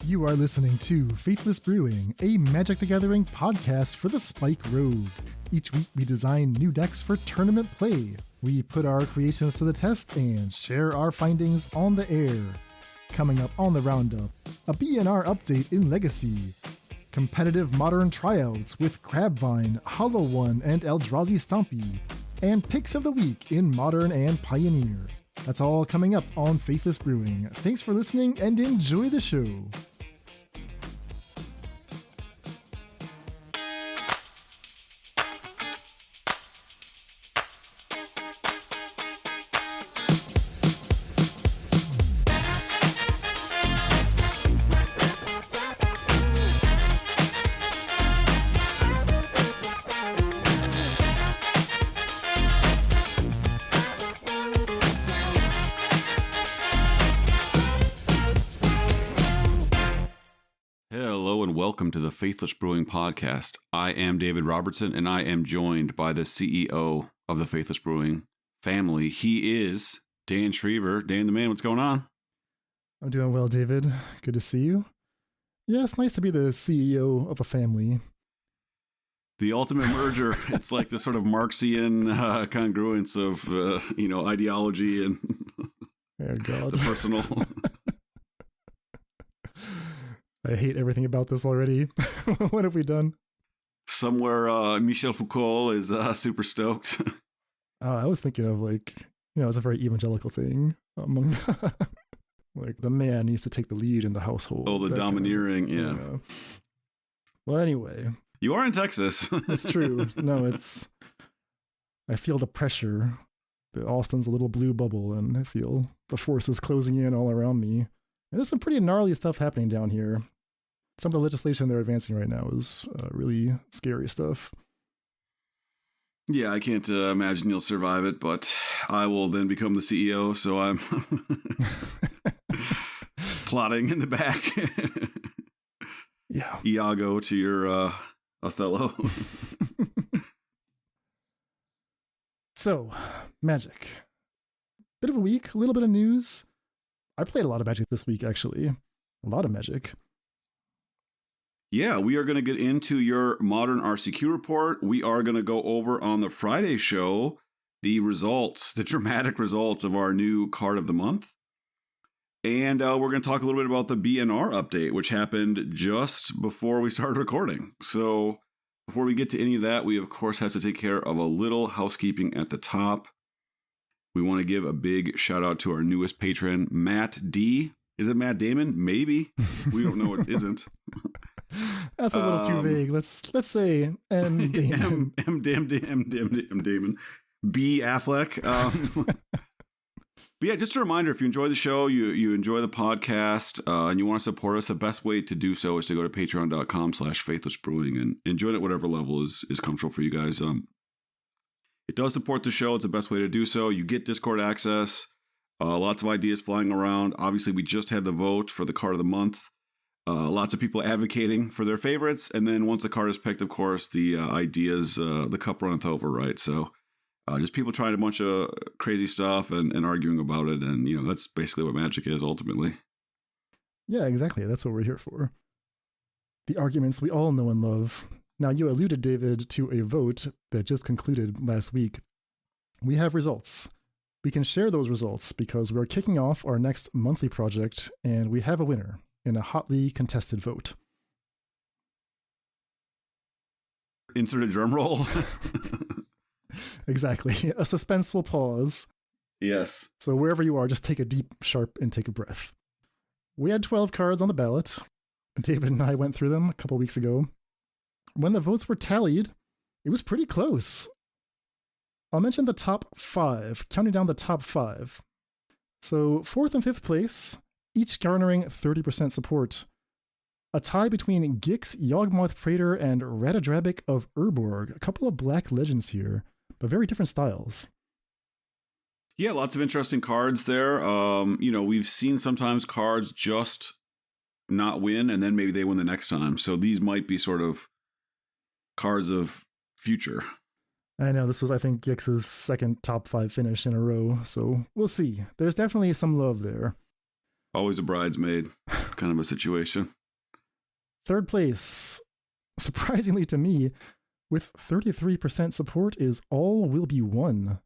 You are listening to Faithless Brewing, a Magic the Gathering podcast for the Spike Rogue. Each week we design new decks for tournament play. We put our creations to the test and share our findings on the air. Coming up on the Roundup, a BNR update in Legacy, competitive modern tryouts with Crabvine, HollowVine, and Eldrazi Stompy, and picks of the week in Modern and Pioneer. That's all coming up on Faithless Brewing. Thanks for listening and enjoy the show. Welcome to the Faithless Brewing Podcast. I am David Robertson, and I am joined by the CEO of the Faithless Brewing family. He is Dan Shriever. Dan the man, what's going on? I'm doing well, David. Good to see you. Yeah, it's nice to be the CEO of a family. The ultimate merger. It's like the sort of Marxian congruence of, ideology and oh, God. the personal... I hate everything about this already. What have we done? Somewhere Michel Foucault is super stoked. I was thinking of it's a very evangelical thing. Like the man needs to take the lead in the household. Oh, the domineering, yeah. Well, anyway. You are in Texas. It's true. No, I feel the pressure. Austin's a little blue bubble, and I feel the forces closing in all around me. And there's some pretty gnarly stuff happening down here. Some of the legislation they're advancing right now is really scary stuff. Yeah, I can't imagine you'll survive it, but I will then become the CEO, so I'm plotting in the back. Yeah. Iago to your Othello. So, Magic. Bit of a week, a little bit of news. I played a lot of Magic this week, actually. A lot of Magic. Yeah, we are going to get into your modern RCQ report. We are going to go over on the Friday show the results, the dramatic results of our new card of the month. And we're going to talk a little bit about the BNR update, which happened just before we started recording. So before we get to any of that, we, of course, have to take care of a little housekeeping at the top. We want to give a big shout out to our newest patron, Matt D. Is it Matt Damon? Maybe. We don't know it isn't. That's a little too vague. Let's say M. Damon. M. Damon. B. Affleck. But yeah, just a reminder, if you enjoy the show, you enjoy the podcast, and you want to support us, the best way to do so is to go to patreon.com/faithlessbrewing and join at whatever level is comfortable for you guys. It does support the show. It's the best way to do so. You get Discord access, lots of ideas flying around. Obviously, we just had the vote for the card of the month. Lots of people advocating for their favorites. And then once the card is picked, of course, the ideas, the cup runneth over, right? So just people trying a bunch of crazy stuff and arguing about it. And, that's basically what Magic is ultimately. Yeah, exactly. That's what we're here for. The arguments we all know and love. Now, you alluded, David, to a vote that just concluded last week. We have results. We can share those results because we're kicking off our next monthly project, and we have a winner in a hotly contested vote. Insert a drum roll. Exactly. A suspenseful pause. Yes. So wherever you are, just take a deep, sharp intake of breath. We had 12 cards on the ballot. David and I went through them a couple weeks ago. When the votes were tallied, it was pretty close. I'll mention the top 5, counting down the top 5. So 4th and 5th place, each garnering 30% support. A tie between Gix, Yawgmoth Praetor, and Ratadrabic of Urborg. A couple of black legends here, but very different styles. Yeah, lots of interesting cards there. We've seen sometimes cards just not win, and then maybe they win the next time. So these might be sort of cards of future. I know, this was, I think, Gix's second top 5 finish in a row, so we'll see. There's definitely some love there. Always a bridesmaid. kind of a situation. Third place, surprisingly to me, with 33% support, is All Will Be One,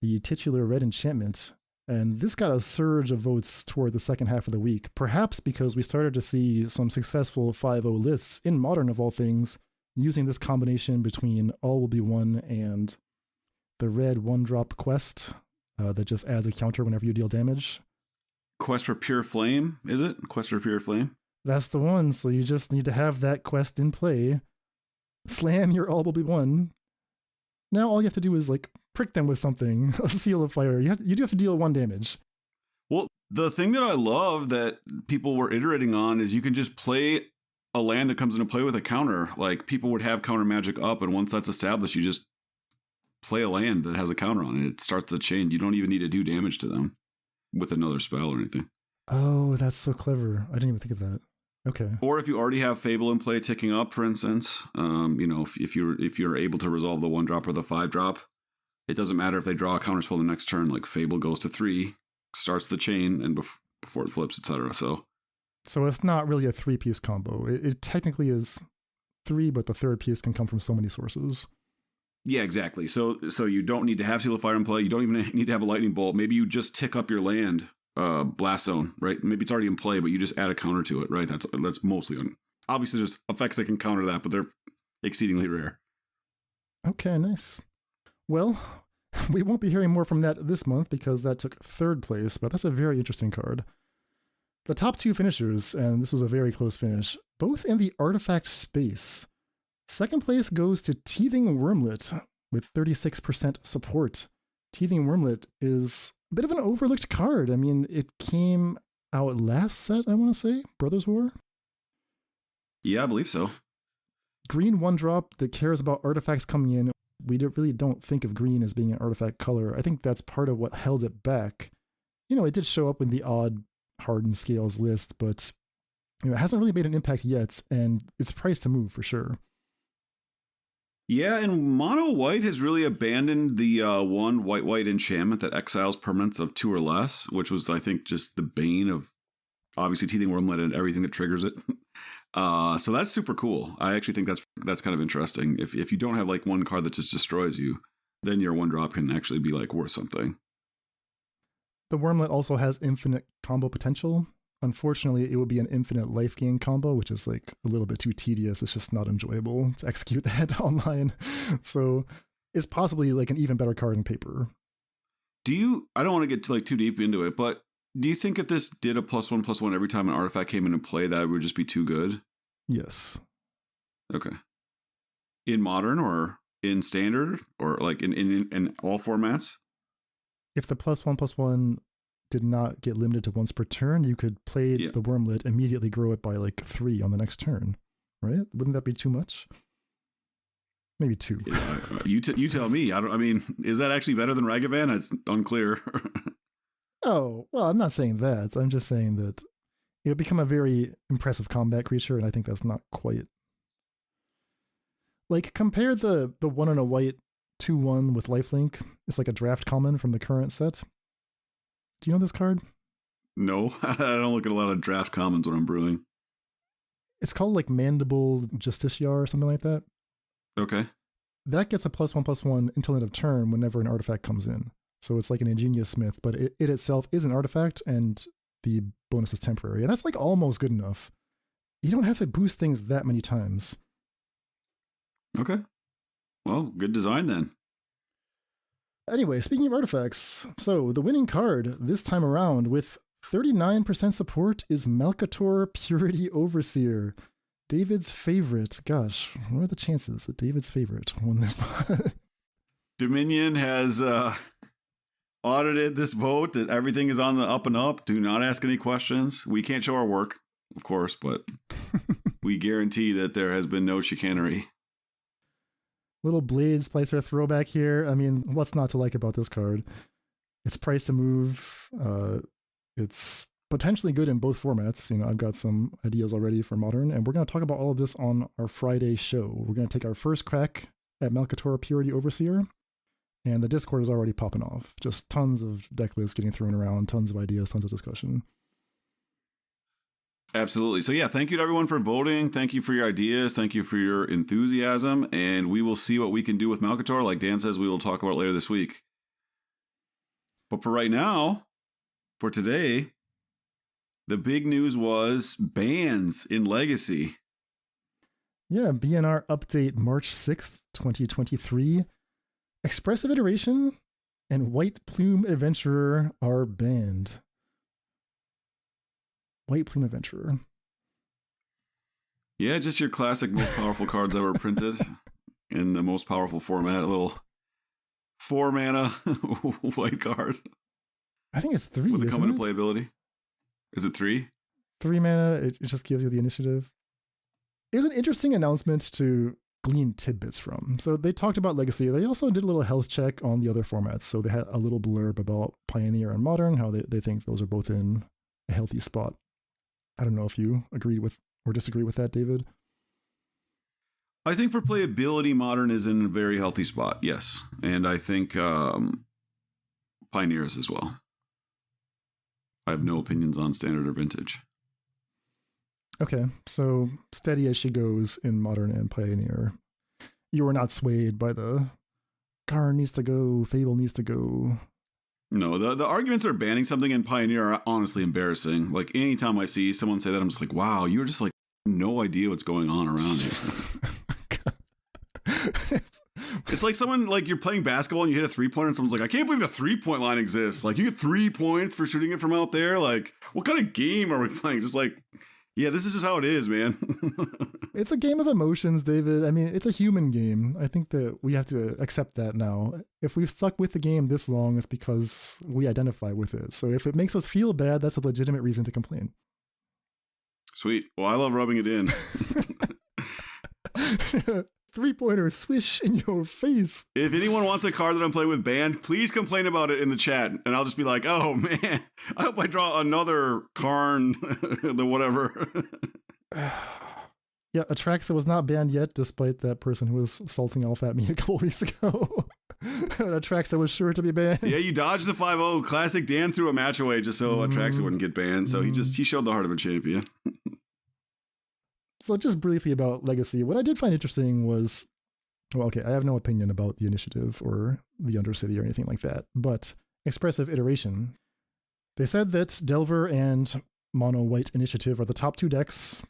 the titular red enchantment. And this got a surge of votes toward the second half of the week, perhaps because we started to see some successful 5-0 lists in Modern of all things, using this combination between All Will Be One and the red 1-drop quest that just adds a counter whenever you deal damage. Quest for Pure Flame, is it? Quest for Pure Flame? That's the one, so you just need to have that quest in play. Slam your All Will Be One. Now all you have to do is like prick them with something, a Seal of Fire. You do have to deal 1 damage. Well, the thing that I love that people were iterating on is you can just play a land that comes into play with a counter. Like, people would have counter magic up, and once that's established, you just play a land that has a counter on it. It starts the chain. You don't even need to do damage to them with another spell or anything. Oh, that's so clever. I didn't even think of that. Okay. Or if you already have Fable in play ticking up, for instance, if you're able to resolve the 1-drop or the 5-drop, it doesn't matter if they draw a counterspell the next turn. Like, Fable goes to 3, starts the chain, and before it flips, etc. So it's not really a 3-piece combo. It technically is 3, but the third piece can come from so many sources. Yeah, exactly. So you don't need to have Seal of Fire in play. You don't even need to have a Lightning Bolt. Maybe you just tick up your land, Blast Zone, right? Maybe it's already in play, but you just add a counter to it, right? That's mostly obviously there's effects that can counter that, but they're exceedingly rare. Okay, nice. Well, we won't be hearing more from that this month because that took 3rd place, but that's a very interesting card. The top 2 finishers, and this was a very close finish, both in the artifact space. 2nd place goes to Teething Wormlet with 36% support. Teething Wormlet is a bit of an overlooked card. I mean, it came out last set, I want to say, Brothers War? Yeah, I believe so. Green 1-drop that cares about artifacts coming in. We really don't think of green as being an artifact color. I think that's part of what held it back. It did show up in the odd hardened scales list, but it hasn't really made an impact yet, and it's priced to move for sure. Yeah, and Mono White has really abandoned the 1 white enchantment that exiles permanents of 2 or less, which was, I think, just the bane of obviously Teething Wormlet and everything that triggers it. So that's super cool. I actually think that's kind of interesting. If you don't have like 1 card that just destroys you, then your 1-drop can actually be like worth something. The Wormlet also has infinite combo potential. Unfortunately, it would be an infinite life gain combo, which is like a little bit too tedious. It's just not enjoyable to execute that online. So it's possibly like an even better card in paper. I don't want to get too deep into it, but do you think if this did a +1/+1 every time an artifact came into play, that would just be too good? Yes. Okay. In Modern or in Standard or like in all formats? If the +1/+1 did not get limited to once per turn, you could play the Wormlet, immediately grow it by like 3 on the next turn, right? Wouldn't that be too much? Maybe 2. Yeah, you tell me. Is that actually better than Ragavan? It's unclear. Oh, well, I'm not saying that. I'm just saying that it would become a very impressive combat creature, and I think that's not quite. Like, compare the 1 and a white 2/1 with lifelink. It's like a draft common from the current set. Do you know this card? No, I don't look at a lot of draft commons when I'm brewing. It's called like Mandible Justiciar or something like that. Okay. That gets a +1/+1 until end of turn whenever an artifact comes in. So it's like an Ingenious Smith, but it itself is an artifact, and the bonus is temporary. And that's like almost good enough. You don't have to boost things that many times. Okay. Well, good design then. Anyway, speaking of artifacts, so the winning card this time around with 39% support is Malcator Purity Overseer. David's favorite. Gosh, what are the chances that David's favorite won this one? Dominion has audited this vote, that everything is on the up and up. Do not ask any questions. We can't show our work, of course, but we guarantee that there has been no chicanery. Little Blade Splicer throwback here. I mean, what's not to like about this card? It's priced to move. It's potentially good in both formats. I've got some ideas already for Modern, and we're going to talk about all of this on our Friday show. We're going to take our first crack at Malcator Purity Overseer, and the Discord is already popping off. Just tons of deck lists getting thrown around, tons of ideas, tons of discussion. Absolutely. So yeah, thank you to everyone for voting. Thank you for your ideas. Thank you for your enthusiasm. And we will see what we can do with Malcator. Like Dan says, we will talk about it later this week. But for right now, for today, the big news was bans in Legacy. Yeah, BNR update March 6th, 2023. Expressive Iteration and White Plume Adventurer are banned. White Plume Adventurer. Yeah, just your classic most powerful cards ever printed in the most powerful format. A little 4-mana white card. I think it's 3, with a isn't it? playability. Is it 3? 3 mana, it just gives you the initiative. It was an interesting announcement to glean tidbits from. So they talked about Legacy. They also did a little health check on the other formats. So they had a little blurb about Pioneer and Modern, how they think those are both in a healthy spot. I don't know if you agree with or disagree with that, David. I think for playability, Modern is in a very healthy spot, yes. And I think Pioneers as well. I have no opinions on Standard or Vintage. Okay, so steady as she goes in Modern and Pioneer. You were not swayed by the Karn needs to go, Fable needs to go. No, the arguments are banning something in Pioneer are honestly embarrassing. Like, anytime I see someone say that, I'm just like, wow, you're just like, no idea what's going on around you. It's like someone, like, you're playing basketball and you hit a 3-pointer and someone's like, I can't believe the 3-point line exists. Like, you get 3 points for shooting it from out there? Like, what kind of game are we playing? Just like, yeah, this is just how it is, man. It's a game of emotions, David. I mean, it's a human game. I think that we have to accept that now. If we've stuck with the game this long, it's because we identify with it. So if it makes us feel bad, that's a legitimate reason to complain. Sweet. Well, I love rubbing it in. 3-pointer swish in your face. If anyone wants a card that I'm playing with banned, please complain about it in the chat. And I'll just be like, oh, man, I hope I draw another Karn, the whatever. Yeah, Atraxa was not banned yet, despite that person who was salting off at me a couple weeks ago. Atraxa was sure to be banned. Yeah, you dodged the 5-0. Classic Dan threw a match away just so Atraxa wouldn't get banned. So he showed the heart of a champion. So just briefly about Legacy, what I did find interesting was, well, okay, I have no opinion about the initiative or the Undercity or anything like that, but Expressive Iteration, they said that Delver and Mono White Initiative are the top 2 decks.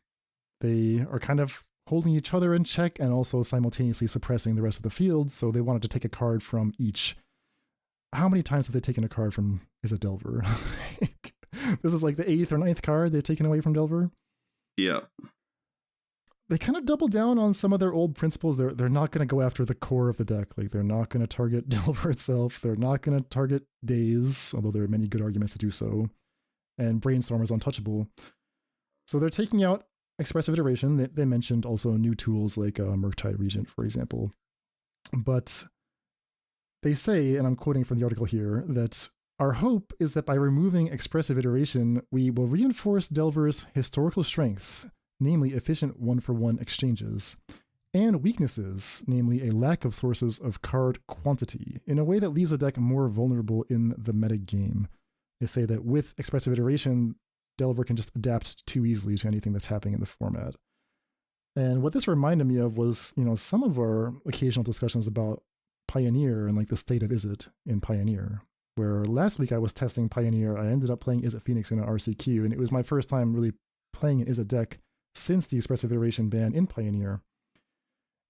They are kind of holding each other in check and also simultaneously suppressing the rest of the field, so they wanted to take a card from each. How many times have they taken a card from, is it Delver? This is like the 8th or 9th card they've taken away from Delver? Yeah. They kind of double down on some of their old principles. They're not going to go after the core of the deck. Like, they're not going to target Delver itself. They're not going to target Daze, although there are many good arguments to do so. And Brainstorm is untouchable. So they're taking out Expressive Iteration. They mentioned also new tools like Murktide Regent, for example. But they say, and I'm quoting from the article here, that our hope is that by removing Expressive Iteration, we will reinforce Delver's historical strengths, namely efficient one-for-one exchanges, and weaknesses, namely a lack of sources of card quantity, in a way that leaves the deck more vulnerable in the metagame. They say that with Expressive Iteration, Delver can just adapt too easily to anything that's happening in the format. And what this reminded me of was, some of our occasional discussions about Pioneer and like the state of Izzet in Pioneer, where last week I was testing Pioneer, I ended up playing Izzet Phoenix in an RCQ, and it was my first time really playing an Izzet deck since the Expressive Iteration ban in Pioneer.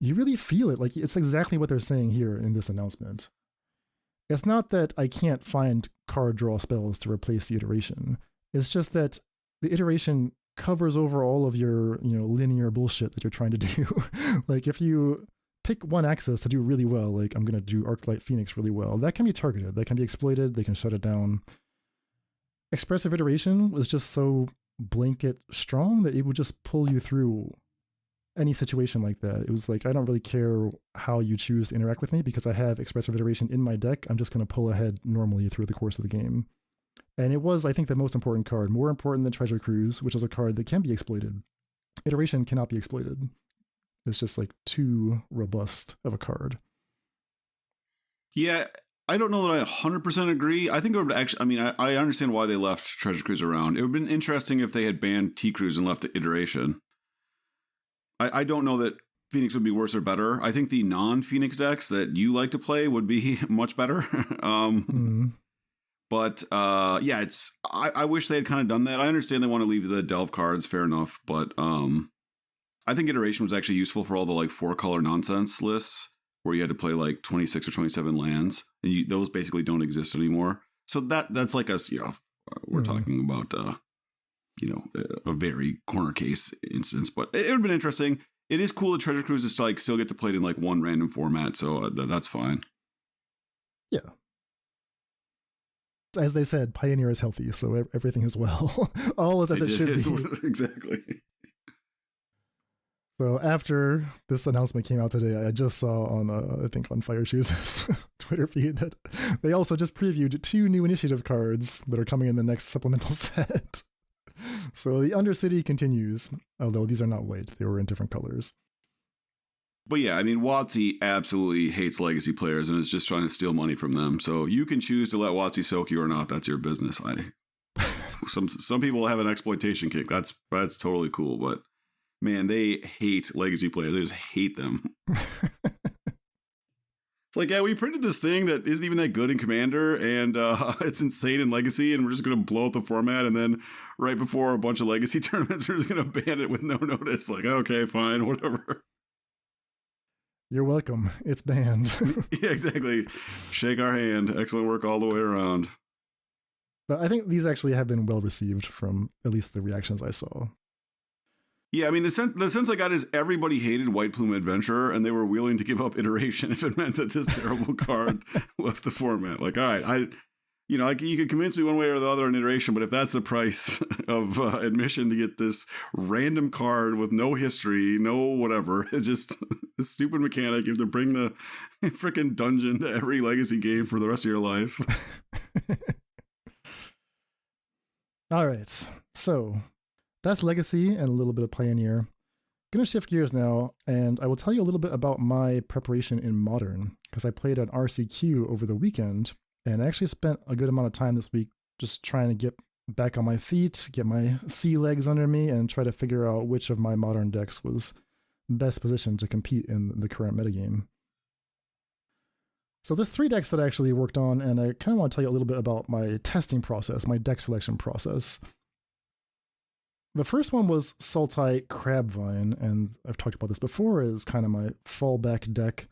You really feel it. Like, it's exactly what they're saying here in this announcement. It's not that I can't find card draw spells to replace the iteration. It's just that the iteration covers over all of your, linear bullshit that you're trying to do. Like, if you pick one access to do really well, like I'm going to do Arclight Phoenix really well, that can be targeted, that can be exploited, they can shut it down. Expressive Iteration was just so blanket strong that it would just pull you through any situation like that. It was like, I don't really care how you choose to interact with me because I have Expressive Iteration in my deck. I'm just going to pull ahead normally through the course of the game. And it was, I think, the most important card, more important than Treasure Cruise, which is a card that can be exploited. Iteration cannot be exploited. It's just like too robust of a card. Yeah, I don't know that I 100% agree. I think it would actually, I mean, I understand why they left Treasure Cruise around. It would have been interesting if they had banned T Cruise and left the iteration. I don't know that Phoenix would be worse or better. I think the non-Phoenix decks that you like to play would be much better. But yeah, I wish they had kind of done that. I understand they want to leave the Delve cards, fair enough. But I think iteration was actually useful for all the like 4-color nonsense lists where you had to play like 26 or 27 lands, and those basically don't exist anymore. So that's like us, we're talking about a very corner case instance, but it would have been interesting. It is cool that Treasure Cruise is to like still get to play it in like one random format, so that's fine. Yeah. As they said, Pioneer is healthy, so everything is well. All is as it should be. Exactly. So after this announcement came out today, I just saw on, I think on Fire Shoes' Twitter feed that they also just previewed 2 new initiative cards that are coming in the next supplemental set. So the Undercity continues, although these are not white. They were in different colors. But yeah, I mean, WotC absolutely hates legacy players and is just trying to steal money from them. So you can choose to let WotC soak you or not. That's your business. Some people have an exploitation kick. That's totally cool. But man, they hate legacy players. They just hate them. It's like, yeah, we printed this thing that isn't even that good in Commander, and it's insane in Legacy, and we're just going to blow up the format, and then right before a bunch of Legacy tournaments, we're just going to ban it with no notice. Like, okay, fine, whatever. You're welcome. It's banned. Yeah, exactly. Shake our hand. Excellent work all the way around. But I think these actually have been well received from at least the reactions I saw. Yeah, I mean, the sense I got is everybody hated White Plume Adventurer, and they were willing to give up iteration if it meant that this terrible card left the format. Like, all right, you could convince me one way or the other on iteration, but if that's the price of admission to get this random card with no history, no whatever, it's just this stupid mechanic, you have to bring the freaking dungeon to every Legacy game for the rest of your life. All right, so that's Legacy and a little bit of Pioneer. I'm going to shift gears now, and I will tell you a little bit about my preparation in Modern, because I played an RCQ over the weekend, and I actually spent a good amount of time this week just trying to get back on my feet, get my sea legs under me, and try to figure out which of my Modern decks was best positioned to compete in the current metagame. So there's 3 decks that I actually worked on, and I kind of want to tell you a little bit about my testing process, my deck selection process. The first one was Sultai Crabvine, and I've talked about this before, is kind of my fallback deck.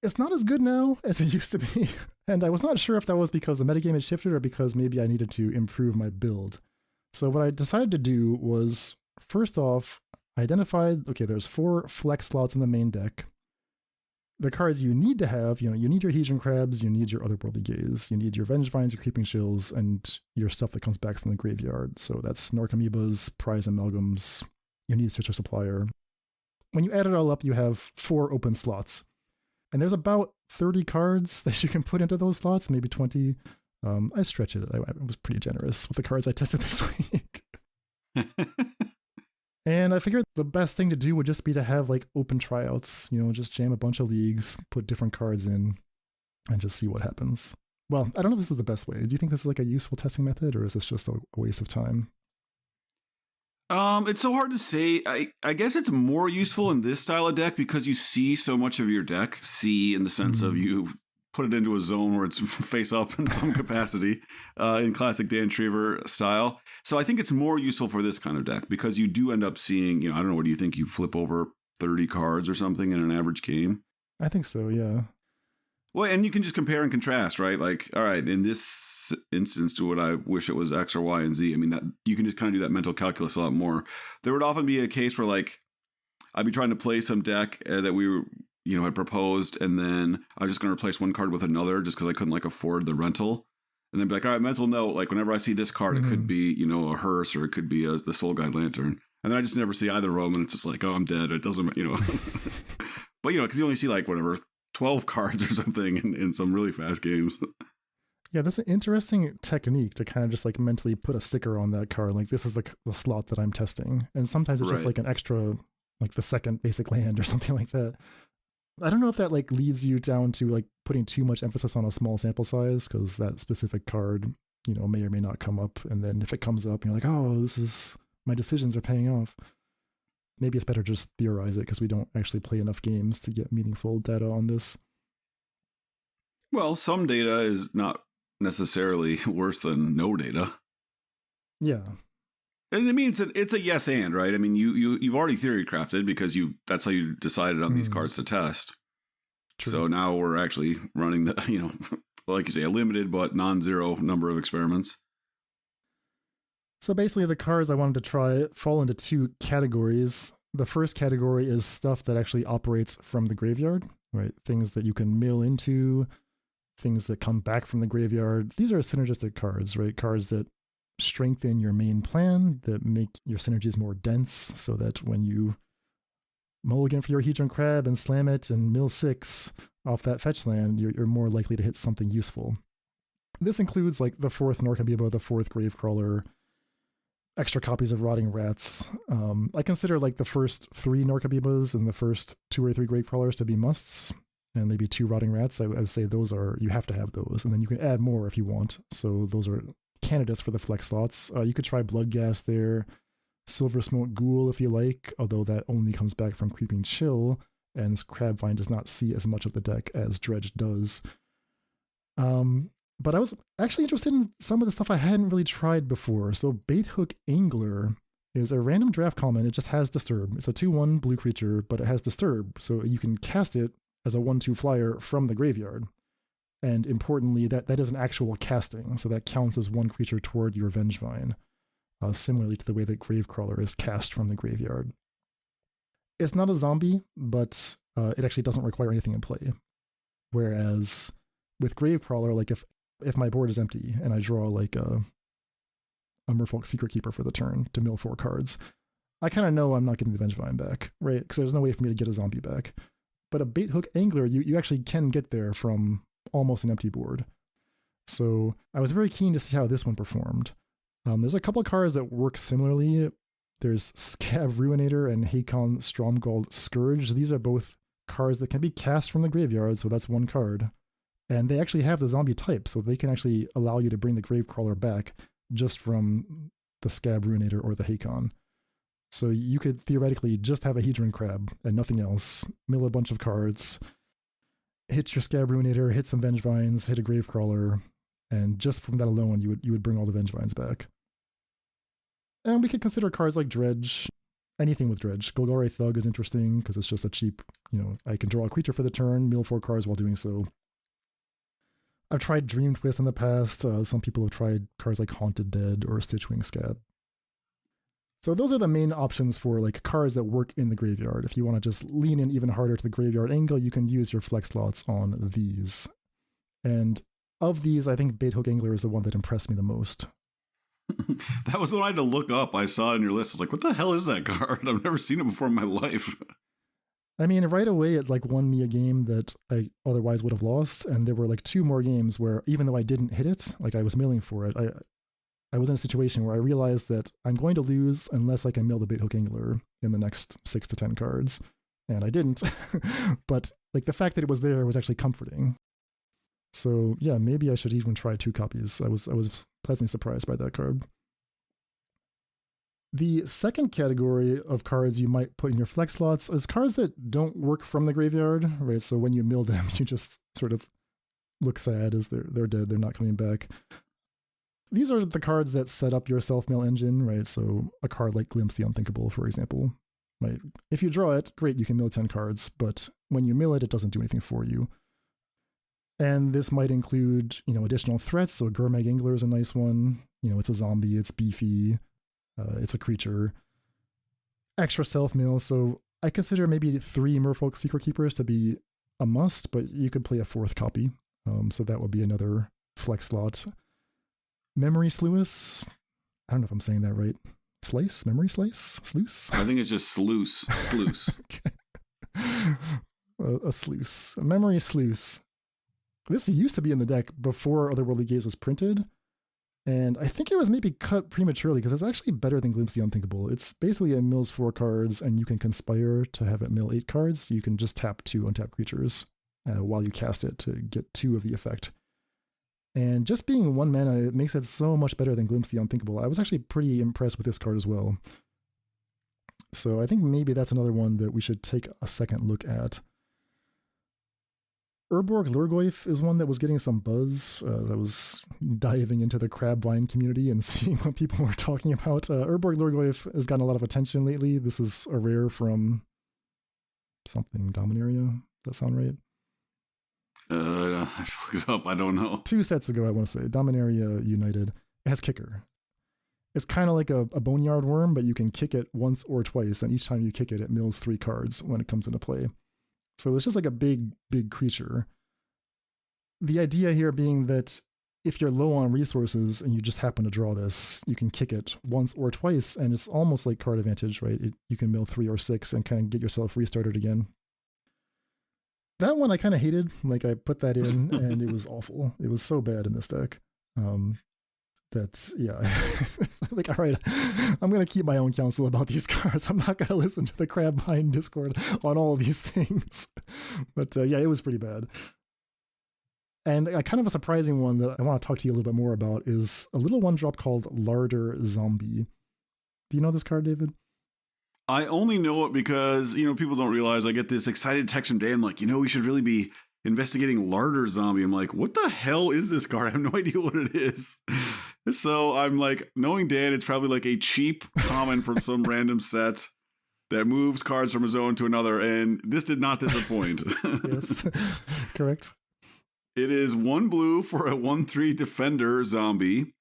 It's not as good now as it used to be, and I was not sure if that was because the metagame had shifted or because maybe I needed to improve my build. So what I decided to do was, first off, I identified, okay, there's 4 flex slots in the main deck. The cards you need to have, you need your Hedron Crabs, you need your Otherworldly Gaze, you need your Vengevines, your Creeping Shills, and your stuff that comes back from the graveyard. So that's Snork Amoebas, Prize Amalgams, you need Switcher Supplier. When you add it all up, you have 4 open slots. And there's about 30 cards that you can put into those slots, maybe 20. I stretched it. I was pretty generous with the cards I tested this week. And I figured the best thing to do would just be to have like open tryouts, just jam a bunch of leagues, put different cards in, and just see what happens. Well, I don't know if this is the best way. Do you think this is like a useful testing method, or is this just a waste of time? It's so hard to say. I guess it's more useful in this style of deck because you see so much of your deck. See in the sense of you put it into a zone where it's face up in some capacity in classic Dan Triever style. So I think it's more useful for this kind of deck because you do end up seeing, I don't know, what do you think? You flip over 30 cards or something in an average game? I think so, yeah. Well, and you can just compare and contrast, right? Like, all right, in this instance, do what I wish it was X or Y and Z. I mean, that you can just kind of do that mental calculus a lot more. There would often be a case where, like, I'd be trying to play some deck that we were, had proposed, and then I was just going to replace one card with another just because I couldn't, like, afford the rental. And then be like, all right, mental note, like, whenever I see this card, it could be, a hearse or it could be the Soul Guide Lantern. And then I just never see either of them, and it's just like, oh, I'm dead. It doesn't, But, because you only see, like, whatever, 12 cards or something in some really fast games. Yeah, that's an interesting technique to kind of just like mentally put a sticker on that card. Like, this is the slot that I'm testing. And sometimes it's just like an extra, like the second basic land or something like that. I don't know if that like leads you down to like putting too much emphasis on a small sample size, because that specific card, may or may not come up. And then if it comes up, you're like, oh, this is, my decisions are paying off. Maybe it's better just theorize it, because we don't actually play enough games to get meaningful data on this. Well, some data is not necessarily worse than no data. Yeah. And it means that it's a yes and, right? I mean, you've already theory crafted because that's how you decided on these cards to test. True. So now we're actually running the, like you say, a limited but non-zero number of experiments. So basically the cards I wanted to try fall into two categories. The first category is stuff that actually operates from the graveyard, right? Things that you can mill into, things that come back from the graveyard. These are synergistic cards, right? Cards that strengthen your main plan, that make your synergies more dense, so that when you mulligan for your Hedron Crab and slam it and mill 6 off that fetch land, you're more likely to hit something useful. This includes like the 4th Norcabiba, the 4th Gravecrawler, extra copies of Rotting Rats. I consider like the first 3 Norcabibas and the first 2 or 3 Gravecrawlers to be musts, and maybe 2 Rotting Rats. I would say those are, you have to have those, and then you can add more if you want. So those are candidates for the flex slots. You could try Bloodghast there, Silver Smoke Ghoul if you like, although that only comes back from Creeping Chill, and Crabvine does not see as much of the deck as Dredge does. But I was actually interested in some of the stuff I hadn't really tried before. So Baithook Angler is a random draft common. It just has Disturb. It's a 2/1 blue creature, but it has Disturb, so you can cast it as a 1/2 flyer from the graveyard. And importantly, that is an actual casting, so that counts as 1 creature toward your Vengevine, similarly to the way that Gravecrawler is cast from the graveyard. It's not a zombie, but it actually doesn't require anything in play. Whereas with Gravecrawler, like if my board is empty and I draw like a Merfolk Secret Keeper for the turn to mill 4 cards, I kind of know I'm not getting the Vengevine back, right? Because there's no way for me to get a zombie back. But a Baithook Angler, you actually can get there from almost an empty board. So I was very keen to see how this one performed. There's a couple of cards that work similarly. There's Scab Ruinator and Hakon Stromgald Scourge. These are both cards that can be cast from the graveyard, so that's 1 card. And they actually have the zombie type, so they can actually allow you to bring the Gravecrawler back just from the Scab Ruinator or the Hakon. So you could theoretically just have a Hedron Crab and nothing else, mill a bunch of cards, hit your Scab Ruinator, hit some Vengevines, hit a Gravecrawler, and just from that alone, you would bring all the Vengevines back. And we could consider cards like Dredge, anything with Dredge. Golgari Thug is interesting because it's just a cheap, I can draw a creature for the turn, mill 4 cards while doing so. I've tried Dream Twist in the past. Some people have tried cards like Haunted Dead or Stitchwing Scab. So those are the main options for like cards that work in the graveyard. If you want to just lean in even harder to the graveyard angle, you can use your flex slots on these. And of these, I think Baithook Angler is the one that impressed me the most. That was what I had to look up. I saw it in your list. I was like, what the hell is that card? I've never seen it before in my life. I mean, right away, it like won me a game that I otherwise would have lost. And there were like 2 more games where even though I didn't hit it, like I was milling for it, I was in a situation where I realized that I'm going to lose unless I can mill the Baithook Angler in the next 6 to 10 cards. And I didn't. But like the fact that it was there was actually comforting. So yeah, maybe I should even try 2 copies. I was pleasantly surprised by that card. The second category of cards you might put in your flex slots is cards that don't work from the graveyard, right? So when you mill them, you just sort of look sad as they're dead, they're not coming back. These are the cards that set up your self-mill engine, right? So a card like Glimpse the Unthinkable, for example. Right? If you draw it, great, you can mill 10 cards, but when you mill it, it doesn't do anything for you. And this might include, additional threats. So Gurmag Angler is a nice one. It's a zombie, it's beefy, it's a creature. Extra self-mill, so I consider maybe 3 Merfolk Secret Keepers to be a must, but you could play a 4th copy. So that would be another flex slot. Memory Sluice. I don't know if I'm saying that right. Slice? Memory Slice? Sluice? I think it's just Sluice. Okay. A Sluice. A Memory Sluice. This used to be in the deck before Otherworldly Gaze was printed. And I think it was maybe cut prematurely because it's actually better than Glimpse the Unthinkable. It's basically it mills 4 cards, and you can conspire to have it mill 8 cards. You can just tap 2 untapped creatures while you cast it to get 2 of the effect. And just being 1 mana, it makes it so much better than Glimpse the Unthinkable. I was actually pretty impressed with this card as well. So I think maybe that's another one that we should take a second look at. Urborg Lhurgoyf is one that was getting some buzz. That was diving into the Crabvine community and seeing what people were talking about. Urborg Lhurgoyf has gotten a lot of attention lately. This is a rare from something Dominaria. Does that sound right? I have to look it up. I don't know. 2 sets ago, I want to say. Dominaria United. It has kicker. It's kind of like a Boneyard Worm, but you can kick it once or twice, and each time you kick it, it mills 3 cards when it comes into play. So it's just like a big creature. The idea here being that if you're low on resources and you just happen to draw this, you can kick it once or twice, and it's almost like card advantage, right? You can mill 3 or 6 and kind of get yourself restarted again. That one I kind of hated. Like, I put that in, and it was awful. It was so bad in this deck. Like, all right, I'm going to keep my own counsel about these cards. I'm not going to listen to the Crabvine Discord on all of these things. But yeah, it was pretty bad. And kind of a surprising one that I want to talk to you a little bit more about is a little 1-drop called Larder Zombie. Do you know this card, David? I only know it because, people don't realize I get this excited text from Dan, like, we should really be investigating Larder Zombie. I'm like, what the hell is this card? I have no idea what it is. So I'm like, knowing Dan, it's probably like a cheap common from some random set that moves cards from a zone to another. And this did not disappoint. Yes, correct. It is 1 blue for a 1/3 defender zombie.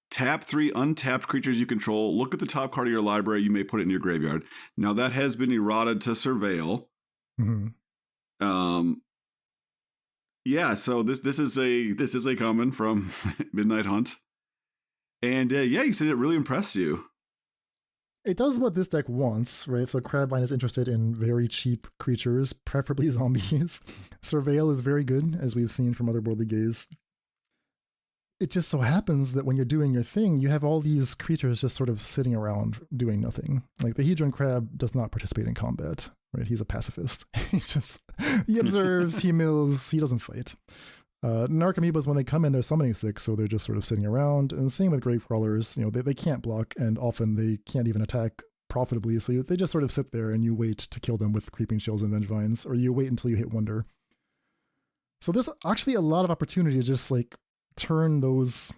Tap 3 untapped creatures you control. Look at the top card of your library. You may put it in your graveyard. Now that has been eroded to Surveil. Mm-hmm. Yeah, so this is a common from Midnight Hunt. And you said it really impressed you. It does what this deck wants, right? So Crabvine is interested in very cheap creatures, preferably zombies. Surveil is very good, as we've seen from Otherworldly Gaze. It just so happens that when you're doing your thing, you have all these creatures just sort of sitting around doing nothing. Like the Hedron Crab does not participate in combat, right? He's a pacifist. He observes, he mills, he doesn't fight. Narc Amoebas, when they come in, they're summoning 6, so they're just sort of sitting around. And the same with Grave Crawlers, they can't block, and often they can't even attack profitably, so they just sort of sit there and you wait to kill them with Creeping Shells and Vengevines, or you wait until you hit Wonder. So there's actually a lot of opportunity to just like turn those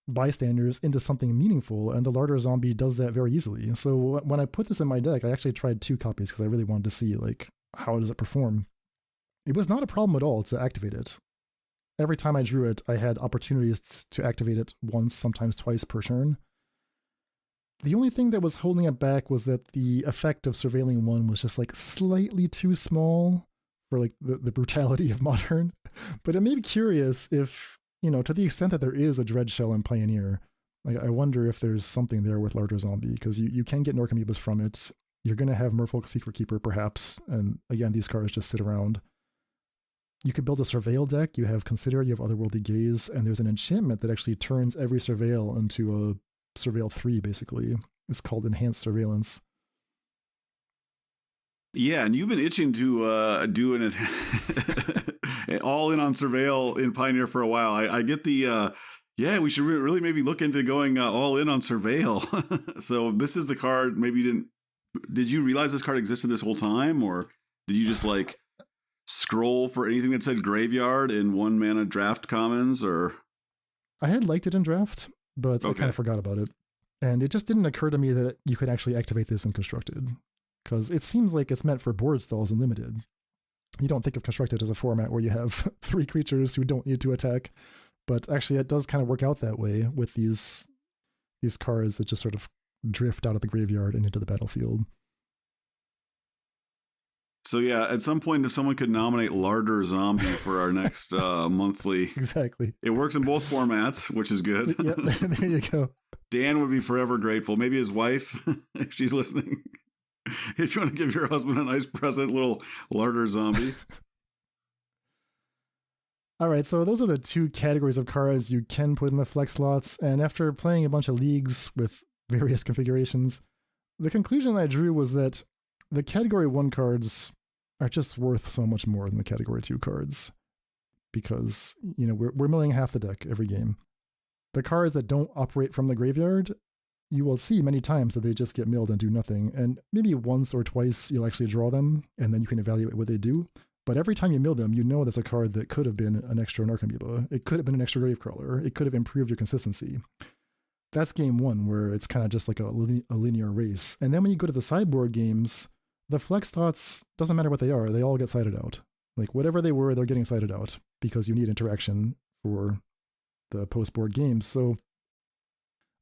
bystanders into something meaningful, and the Larder Zombie does that very easily. So when I put this in my deck, I actually tried 2 copies because I really wanted to see like how does it perform. It was not a problem at all to activate it. Every time I drew it, I had opportunities to activate it once, sometimes twice per turn. The only thing that was holding it back was that the effect of Surveilling 1 was just like slightly too small for like the brutality of Modern. But it made me curious if, to the extent that there is a Dread Shell in Pioneer, like I wonder if there's something there with Larder Zombie, because you can get Narc Amoebas from it. You're going to have Merfolk Secret Keeper perhaps, and again, these cards just sit around. You could build a Surveil deck. You have Consider, you have Otherworldly Gaze, and there's an enchantment that actually turns every Surveil into a Surveil 3, basically. It's called Enhanced Surveillance. Yeah, and you've been itching to do an all in on Surveil in Pioneer for a while. I get the, we should really maybe look into going all in on Surveil. So this is the card. Maybe did you realize this card existed this whole time, or did you just like scroll for anything that said graveyard in 1 mana draft commons? Or I had liked it in draft, but I kind of forgot about it. And it just didn't occur to me that you could actually activate this in Constructed, because it seems like it's meant for board stalls and limited. You don't think of Constructed as a format where you have 3 creatures who don't need to attack, but actually it does kind of work out that way with these cards that just sort of drift out of the graveyard and into the battlefield. So yeah, at some point, if someone could nominate Larder Zombie for our next monthly, exactly, it works in both formats, which is good. Yep, there you go. Dan would be forever grateful. Maybe his wife, if she's listening. If you want to give your husband a nice present, little Larder Zombie. All right, so those are the two categories of cards you can put in the flex slots, and after playing a bunch of leagues with various configurations, the conclusion I drew was that the Category 1 cards are just worth so much more than the Category 2 cards, because, we're milling half the deck every game. The cards that don't operate from the graveyard, you will see many times that they just get milled and do nothing, and maybe once or twice you'll actually draw them, and then you can evaluate what they do. But every time you mill them, you know that's a card that could have been an extra Narcomoeba. It could have been an extra Gravecrawler. It could have improved your consistency. That's game one, where it's kind of just like a linear race. And then when you go to the sideboard games, the flex thoughts, doesn't matter what they are, they all get sided out. Like whatever they were, they're getting sided out because you need interaction for the post-board games. So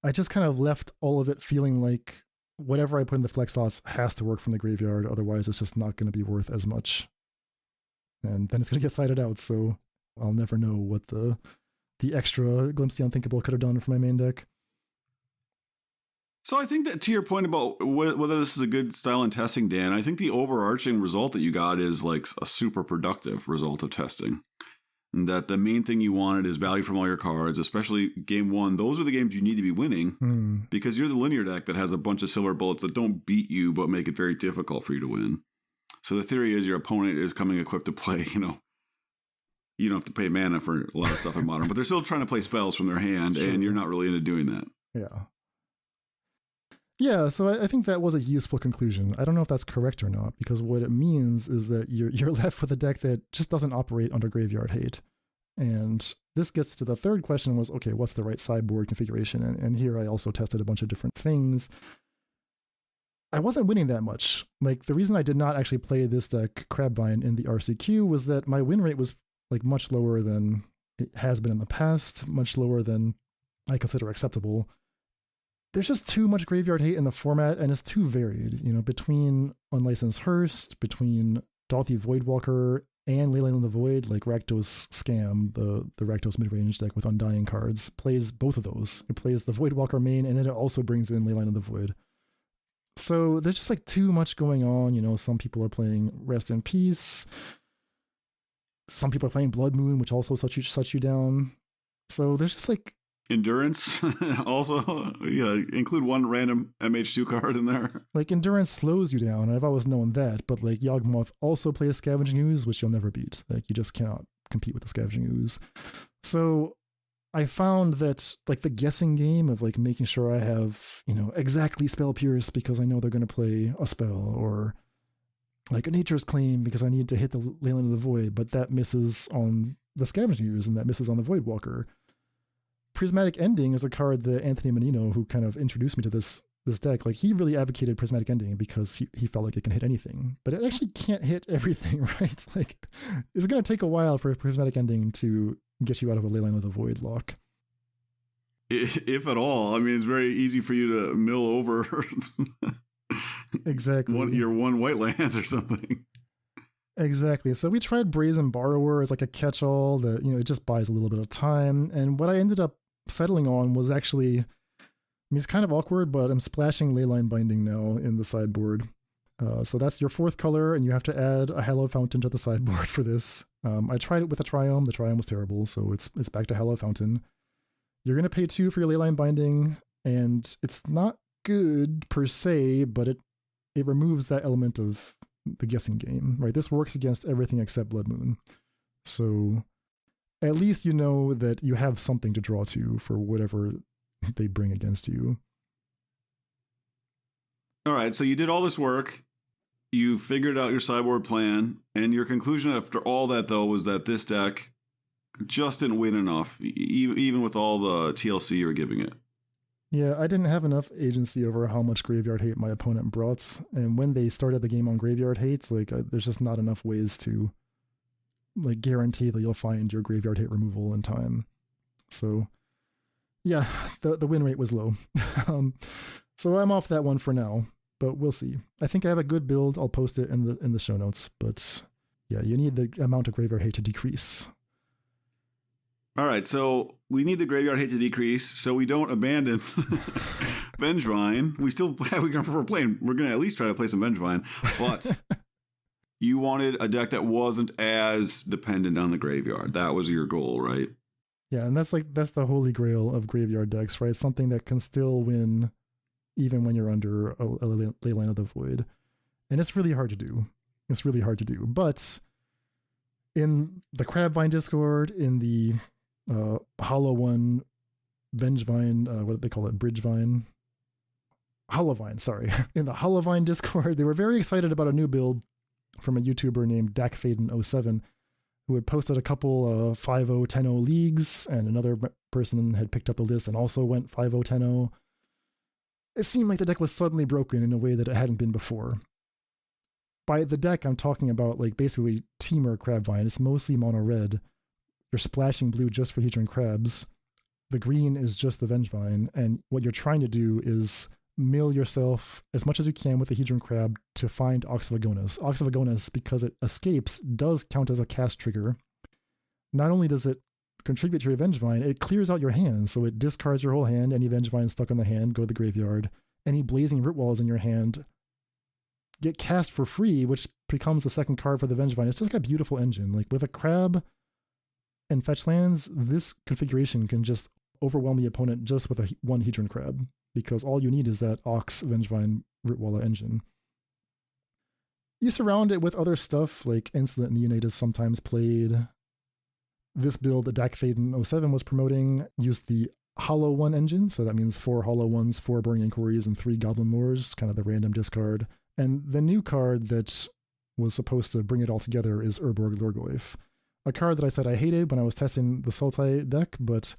I just kind of left all of it feeling like whatever I put in the flex thoughts has to work from the graveyard. Otherwise, it's just not going to be worth as much. And then it's going to get sided out, so I'll never know what the extra Glimpse the Unthinkable could have done for my main deck. So I think that to your point about whether this is a good style in testing, Dan, I think the overarching result that you got is like a super productive result of testing. And that the main thing you wanted is value from all your cards, especially game one. Those are the games you need to be winning because you're the linear deck that has a bunch of silver bullets that don't beat you but make it very difficult for you to win. So the theory is your opponent is coming equipped to play, you don't have to pay mana for a lot of stuff in Modern, but they're still trying to play spells from their hand, and you're not really into doing that. Yeah. Yeah, so I think that was a useful conclusion. I don't know if that's correct or not, because what it means is that you're left with a deck that just doesn't operate under Graveyard Hate. And this gets to the third question was, okay, what's the right sideboard configuration? And here I also tested a bunch of different things. I wasn't winning that much. Like, the reason I did not actually play this deck, Crabvine, in the RCQ was that my win rate was like much lower than it has been in the past, much lower than I consider acceptable. There's just too much Graveyard Hate in the format, and it's too varied, between Unlicensed Hearst, between Dauthi Voidwalker, and Leyline of the Void, like Rakdos Scam, the Rakdos midrange deck with Undying cards, plays both of those. It plays the Voidwalker main, and then it also brings in Leyline of the Void. So there's just like too much going on. Some people are playing Rest in Peace. Some people are playing Blood Moon, which also such you down. So there's just like Endurance also, include one random MH2 card in there. Like Endurance slows you down. I've always known that, but like Yawgmoth also plays Scavenging Ooze, which you'll never beat. Like you just cannot compete with the Scavenging Ooze. So I found that like the guessing game of like making sure I have, exactly Spell Pierce because I know they're going to play a spell, or like a Nature's Claim because I need to hit the Leyline of the Void, but that misses on the Scavenging Ooze and that misses on the Voidwalker. Prismatic Ending is a card that Anthony Menino, who kind of introduced me to this deck, like he really advocated Prismatic Ending because he felt like it can hit anything, but it actually can't hit everything, right? Like it's going to take a while for Prismatic Ending to get you out of a Leyline of the Void lock. If at all. I mean, it's very easy for you to mill over exactly your one white land or something. Exactly. So we tried Brazen Borrower as like a catch-all that, it just buys a little bit of time. And what I ended up settling on was actually, it's kind of awkward, but I'm splashing Leyline Binding now in the sideboard. So that's your fourth color, and you have to add a Hallow Fountain to the sideboard for this. I tried it with a Triome. The Triome was terrible, so it's back to Hallow Fountain. You're going to pay 2 for your Leyline Binding, and it's not good per se, but it removes that element of the guessing game, right? This works against everything except Blood Moon. So at least you know that you have something to draw to for whatever they bring against you. All right, so you did all this work. You figured out your sideboard plan, and your conclusion after all that, though, was that this deck just didn't win enough, even with all the TLC you were giving it. Yeah, I didn't have enough agency over how much Graveyard Hate my opponent brought, and when they started the game on Graveyard Hate, there's just not enough ways to like guarantee that you'll find your Graveyard Hate removal in time. So yeah, the win rate was low. So I'm off that one for now, but we'll see. I think I have a good build. I'll post it in the show notes, but yeah, you need the amount of Graveyard Hate to decrease. All right, so we need the Graveyard Hate to decrease so we don't abandon Vengevine. We're going to at least try to play some Vengevine, but you wanted a deck that wasn't as dependent on the graveyard. That was your goal, right? Yeah, and that's the holy grail of graveyard decks, right? Something that can still win even when you're under a Leyline of the Void. And it's really hard to do. It's really hard to do. But in the Crabvine Discord, in the Hollow One Vengevine, what do they call it? Bridgevine? HollowVine, sorry. In the HollowVine Discord, they were very excited about a new build from a YouTuber named DakFaden07, who had posted a couple 5-0, 10-0 leagues, and another person had picked up the list and also went 5-0, 10-0. It seemed like the deck was suddenly broken in a way that it hadn't been before. By the deck, I'm talking about like basically Temur Crabvine. It's mostly mono red. You're splashing blue just for Hedron Crabs. The green is just the Vengevine, and what you're trying to do is mill yourself as much as you can with the Hedron Crab to find Ox of Agonas. Ox of Agonas, because it escapes, does count as a cast trigger. Not only does it contribute to your Vengevine, it clears out your hand, so it discards your whole hand. Any Vengevine stuck on the hand, go to the graveyard. Any Blazing Root Walls in your hand get cast for free, which becomes the second card for the Vengevine. It's just like a beautiful engine. Like with a crab and fetch lands, this configuration can just overwhelm the opponent just with one Hedron Crab, because all you need is that Ox Vengevine Rootwalla engine. You surround it with other stuff, like Insolent Neonate is sometimes played. This build that DakFaden07 was promoting used the Hollow One engine, so that means 4 Hollow Ones, 4 Burning Inquiries, and 3 Goblin Lures, kind of the random discard. And the new card that was supposed to bring it all together is Urborg Lhurgoyf, a card that I said I hated when I was testing the Sultai deck, but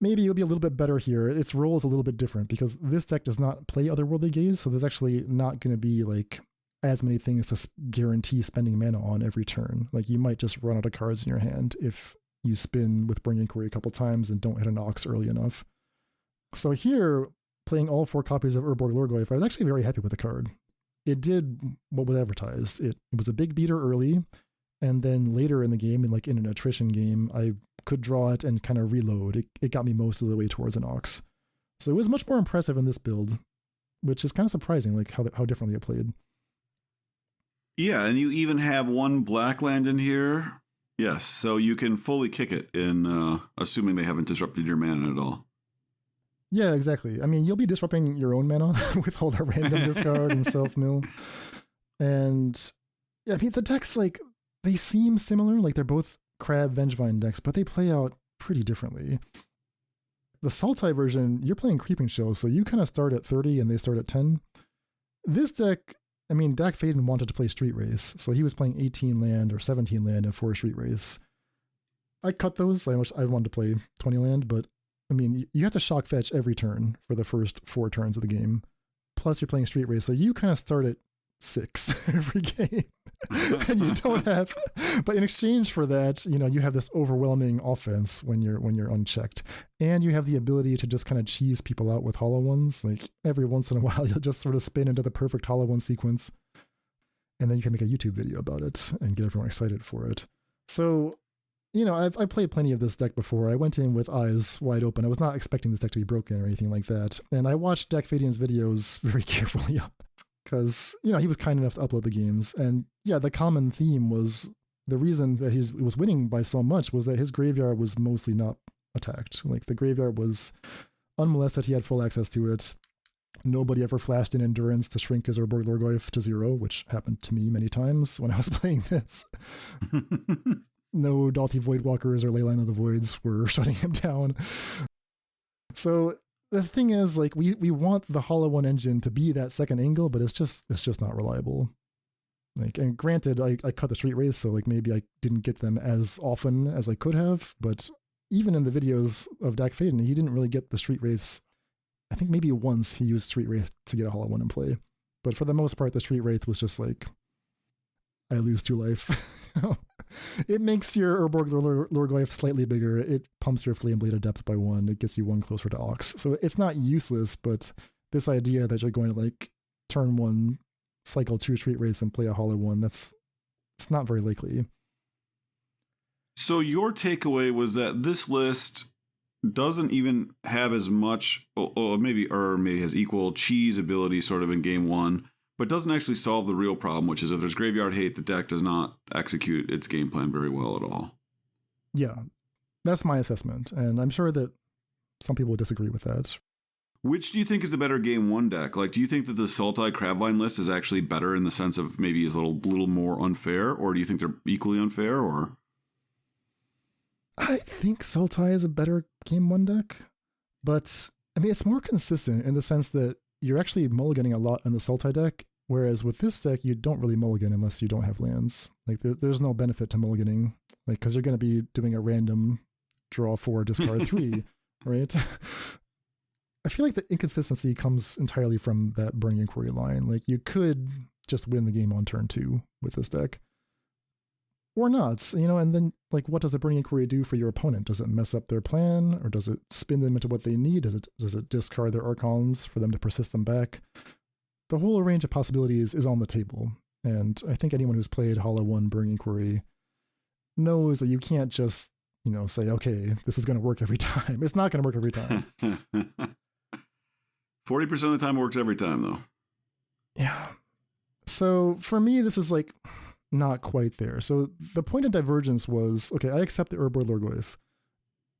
maybe it'll be a little bit better here. Its role is a little bit different because this deck does not play Otherworldly Gaze, so there's actually not going to be like as many things to guarantee spending mana on every turn. Like you might just run out of cards in your hand if you spin with Burning Inquiry a couple times and don't hit an Ox early enough. So here, playing all 4 copies of Urborg Lhurgoyf, I was actually very happy with the card. It did what was advertised. It was a big beater early, and then later in the game, in an attrition game, I could draw it and kind of reload. It got me most of the way towards an Ox. So it was much more impressive in this build, which is kind of surprising, like how differently it played. Yeah, and you even have 1 black land in here. Yes, so you can fully kick it in, assuming they haven't disrupted your mana at all. Yeah, exactly. I mean, you'll be disrupting your own mana with all the random discard and self-mill. And yeah, I mean, the decks, like, they seem similar. Like, they're both Crab Vengevine decks, but they play out pretty differently. The Sultai version, you're playing Creeping Shoal, so you kind of start at 30 and they start at 10. This deck, I mean, DakFaden wanted to play Street Race, so he was playing 18 land or 17 land and 4 Street Race. I cut those. I wanted to play 20 land, but I mean, you have to shock fetch every turn for the first 4 turns of the game. Plus, you're playing Street Race, so you kind of start at 6 every game. And you don't have, but in exchange for that, you have this overwhelming offense when you're unchecked. And you have the ability to just kind of cheese people out with Hollow Ones. Like every once in a while, you'll just sort of spin into the perfect Hollow One sequence. And then you can make a YouTube video about it and get everyone excited for it. So, I've played plenty of this deck before. I went in with eyes wide open. I was not expecting this deck to be broken or anything like that. And I watched DakFaden's videos very carefully because, he was kind enough to upload the games. And yeah, the common theme was the reason that he was winning by so much was that his graveyard was mostly not attacked. Like the graveyard was unmolested. He had full access to it. Nobody ever flashed in Endurance to shrink his Urborg Lhurgoyf to 0, which happened to me many times when I was playing this. No Dalthi Voidwalkers or Leyline of the Voids were shutting him down. So the thing is, like, we want the Hollow One engine to be that second angle, but it's just not reliable. Like, and granted, I cut the Street Race, so like maybe I didn't get them as often as I could have, but even in the videos of DakFaden, he didn't really get the Street Wraiths. I think maybe once he used Street Wraith to get a Hollow One in play. But for the most part, the Street Wraith was just like, I lose 2 life. It makes your Urborg Lhurgoyf slightly bigger. It pumps your Flameblade Adept by 1. It gets you 1 closer to Ox. So it's not useless, but this idea that you're going to like turn 1, cycle 2 Street Wraiths and play a Hollow One, it's not very likely. So your takeaway was that this list doesn't even have as much, or maybe has equal cheese ability sort of in game 1, but doesn't actually solve the real problem, which is if there's graveyard hate, the deck does not execute its game plan very well at all. Yeah, that's my assessment, and I'm sure that some people would disagree with that. Which do you think is the better game one deck? Like, do you think that the Sultai Crabvine list is actually better in the sense of maybe is a little more unfair, or do you think they're equally unfair? Or I think Sultai is a better game one deck, but I mean it's more consistent in the sense that you're actually mulliganing a lot in the Sultai deck, whereas with this deck you don't really mulligan unless you don't have lands. Like there's no benefit to mulliganing, like because you're going to be doing a random draw 4, discard 3, right? I feel like the inconsistency comes entirely from that Burning Inquiry line. Like you could just win the game on turn 2 with this deck, or not, and then like what does a Burning Inquiry do for your opponent? Does it mess up their plan, or does it spin them into what they need? Does it discard their Archons for them to persist them back? The whole range of possibilities is on the table, and I think anyone who's played Hollow 1 Burning Inquiry knows that you can't just say, okay, this is going to work every time. It's not going to work every time. 40% of the time it works every time, though. Yeah. So for me, this is like not quite there. So the point of divergence was, okay, I accept the Urborg Lhurgoyf.